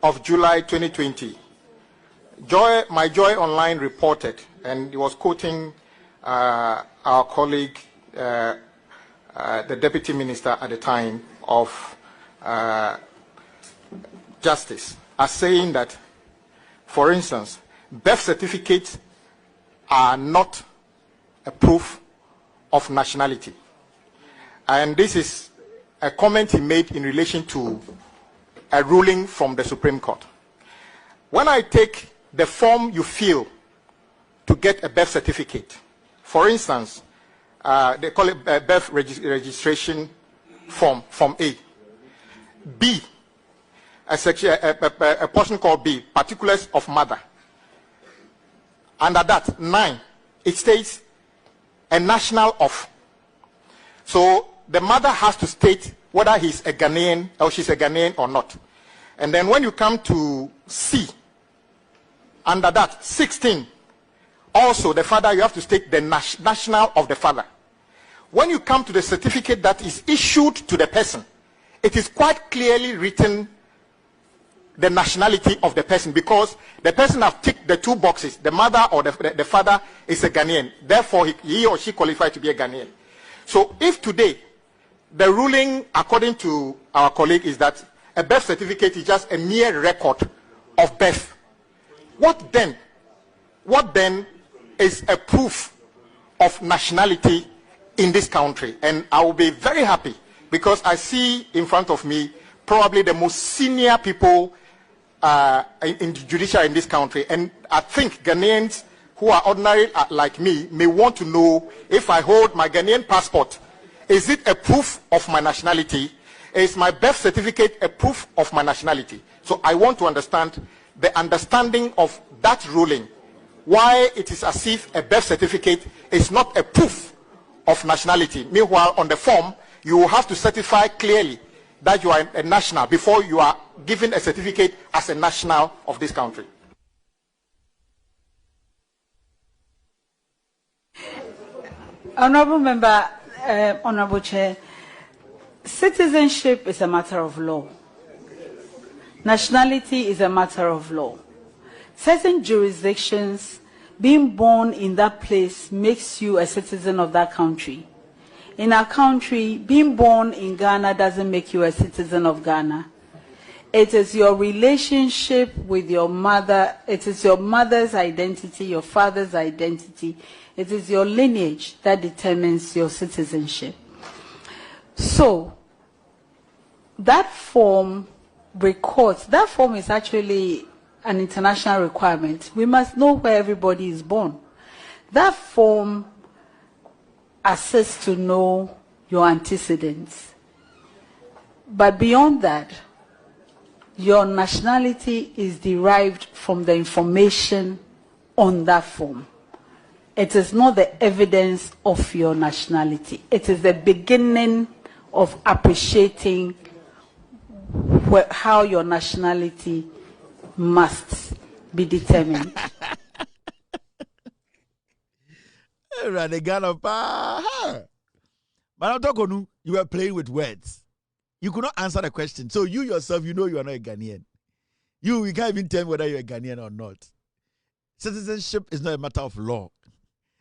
of July 2020, My Joy Online reported, and he was quoting our colleague, the Deputy Minister at the time of Justice, as saying that, for instance, birth certificates are not a proof of nationality. And this is a comment he made in relation to a ruling from the Supreme Court. When I take the form you fill to get a birth certificate, for instance, they call it a birth registration form, Form A. B, a portion called B, particulars of mother. Under that, 9, it states a national of. So the mother has to state whether he's a Ghanaian or she's a Ghanaian or not. And then when you come to C, under that, 16, also the father, you have to state the national of the father. When you come to the certificate that is issued to the person, it is quite clearly written the nationality of the person, because the person has ticked the 2 boxes. The mother or the father is a Ghanaian. Therefore, he or she qualified to be a Ghanaian. So if today, the ruling, according to our colleague, is that a birth certificate is just a mere record of birth, what then is a proof of nationality in this country? And I will be very happy, because I see in front of me probably the most senior people in the judiciary in this country. And I think Ghanaians who are ordinary like me may want to know, if I hold my Ghanaian passport, is it a proof of my nationality? Is my birth certificate a proof of my nationality? So I want to understand the understanding of that ruling, why it is as if a birth certificate is not a proof of nationality. Meanwhile, on the form, you will have to certify clearly that you are a national before you are given a certificate as a national of this country. Honorable Member, Honorable Chair, citizenship is a matter of law. Nationality is a matter of law. Certain jurisdictions, being born in that place makes you a citizen of that country. In our country, being born in Ghana doesn't make you a citizen of Ghana. It is your relationship with your mother. It is your mother's identity, your father's identity. It is your lineage that determines your citizenship. So, that form records, that form is actually an international requirement. We must know where everybody is born. That form assists to know your antecedents. But beyond that, your nationality is derived from the information on that form. It is not the evidence of your nationality. It is the beginning of appreciating how your nationality must be determined. You were playing with words. You could not answer the question. So you yourself, you know you are not a Ghanaian. You can't even tell me whether you're a Ghanaian or not. Citizenship is not a matter of law.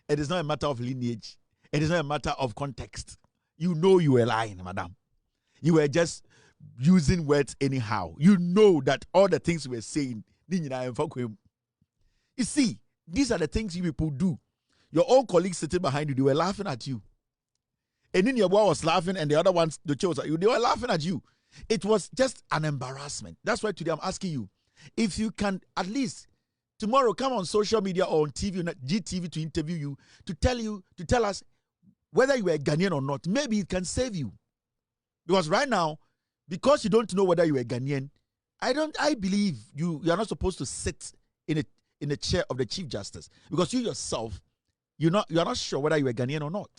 It is not a matter of lineage. It is not a matter of context. You know you were lying, madam. You were just using words anyhow. You know that all the things we were saying, you see, these are the things you people do. Your own colleagues sitting behind you, they were laughing at you. And then your boy was laughing, and the other ones, the chose at you, they were laughing at you. It was just an embarrassment. That's why today I'm asking you, if you can at least tomorrow come on social media or on TV, GTV, to interview you, to tell us whether you are a Ghanaian or not. Maybe it can save you. Because right now, because you don't know whether you are a Ghanaian, I believe you are not supposed to sit in a chair of the Chief Justice, because you yourself you're not sure whether you're a Ghanaian or not.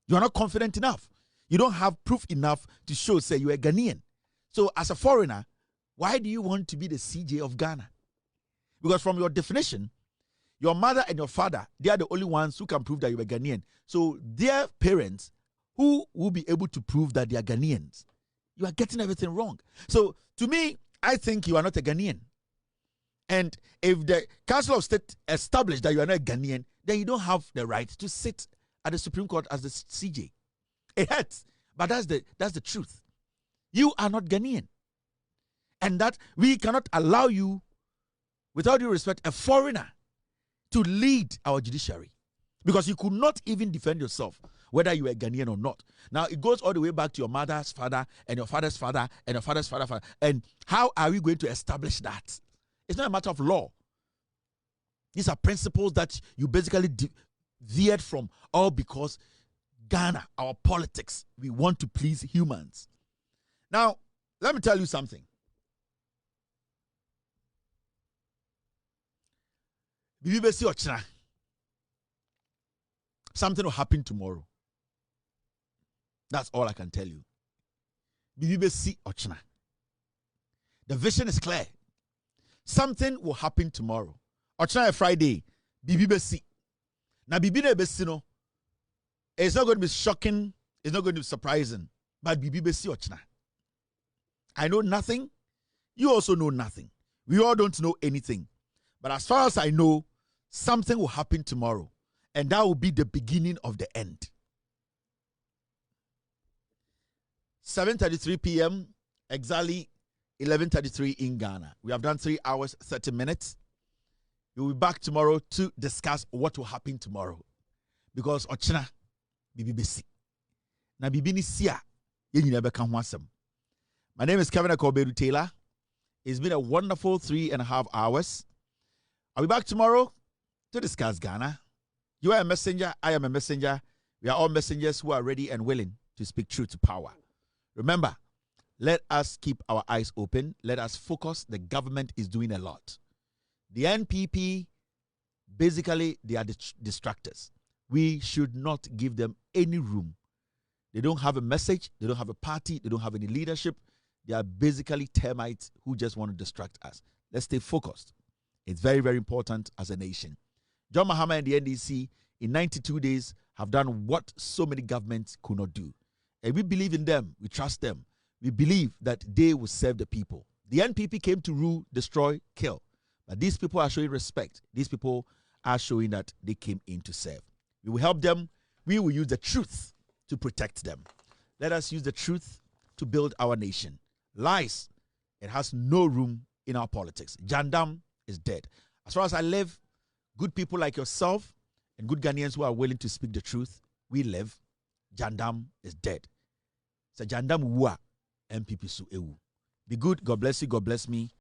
You're not confident enough. You don't have proof enough to show, say, you're a Ghanaian. So as a foreigner, why do you want to be the CJ of Ghana? Because from your definition, your mother and your father, they are the only ones who can prove that you're a Ghanaian. So their parents, who will be able to prove that they are Ghanaians, you are getting everything wrong. So to me, I think you are not a Ghanaian. And if the Council of State established that you are not a Ghanaian, then you don't have the right to sit at the Supreme Court as the CJ. It hurts, but that's the truth. You are not Ghanaian. And that we cannot allow you, without due respect, a foreigner to lead our judiciary. Because you could not even defend yourself, whether you are Ghanaian or not. Now, it goes all the way back to your mother's father and your father's father and your father's father. And how are we going to establish that? It's not a matter of law. These are principles that you basically veered from, all because Ghana, our politics, we want to please humans. Now, let me tell you something. Something will happen tomorrow. That's all I can tell you. The vision is clear. Something will happen tomorrow. Ochina Friday, BBBC. Now, BBBC, it's not going to be shocking, it's not going to be surprising, but BBBC Ochina. I know nothing, you also know nothing. We all don't know anything. But as far as I know, something will happen tomorrow, and that will be the beginning of the end. 7:33 p.m., exactly 11:33 in Ghana. We have done 3 hours, 30 minutes. We'll be back tomorrow to discuss what will happen tomorrow. Because Ochina, BBBC. Na bibini siya, yenyi nebeka hwasem. My name is Kevin Akobedu Taylor. It's been a wonderful 3.5 hours. I'll be back tomorrow to discuss Ghana. You are a messenger, I am a messenger. We are all messengers who are ready and willing to speak truth to power. Remember, let us keep our eyes open. Let us focus. The government is doing a lot. The NPP, basically, they are the distractors. We should not give them any room. They don't have a message. They don't have a party. They don't have any leadership. They are basically termites who just want to distract us. Let's stay focused. It's very, very important as a nation. John Mahama and the NDC, in 92 days, have done what so many governments could not do. And we believe in them. We trust them. We believe that they will serve the people. The NPP came to rule, destroy, kill. But these people are showing respect. These people are showing that they came in to serve. We will help them. We will use the truth to protect them. Let us use the truth to build our nation. Lies, it has no room in our politics. Jandam is dead. As far as I live, good people like yourself and good Ghanaians who are willing to speak the truth, we live. Jandam is dead. So Jandam Wua, NPP Su Ewu. Be good. God bless you. God bless me.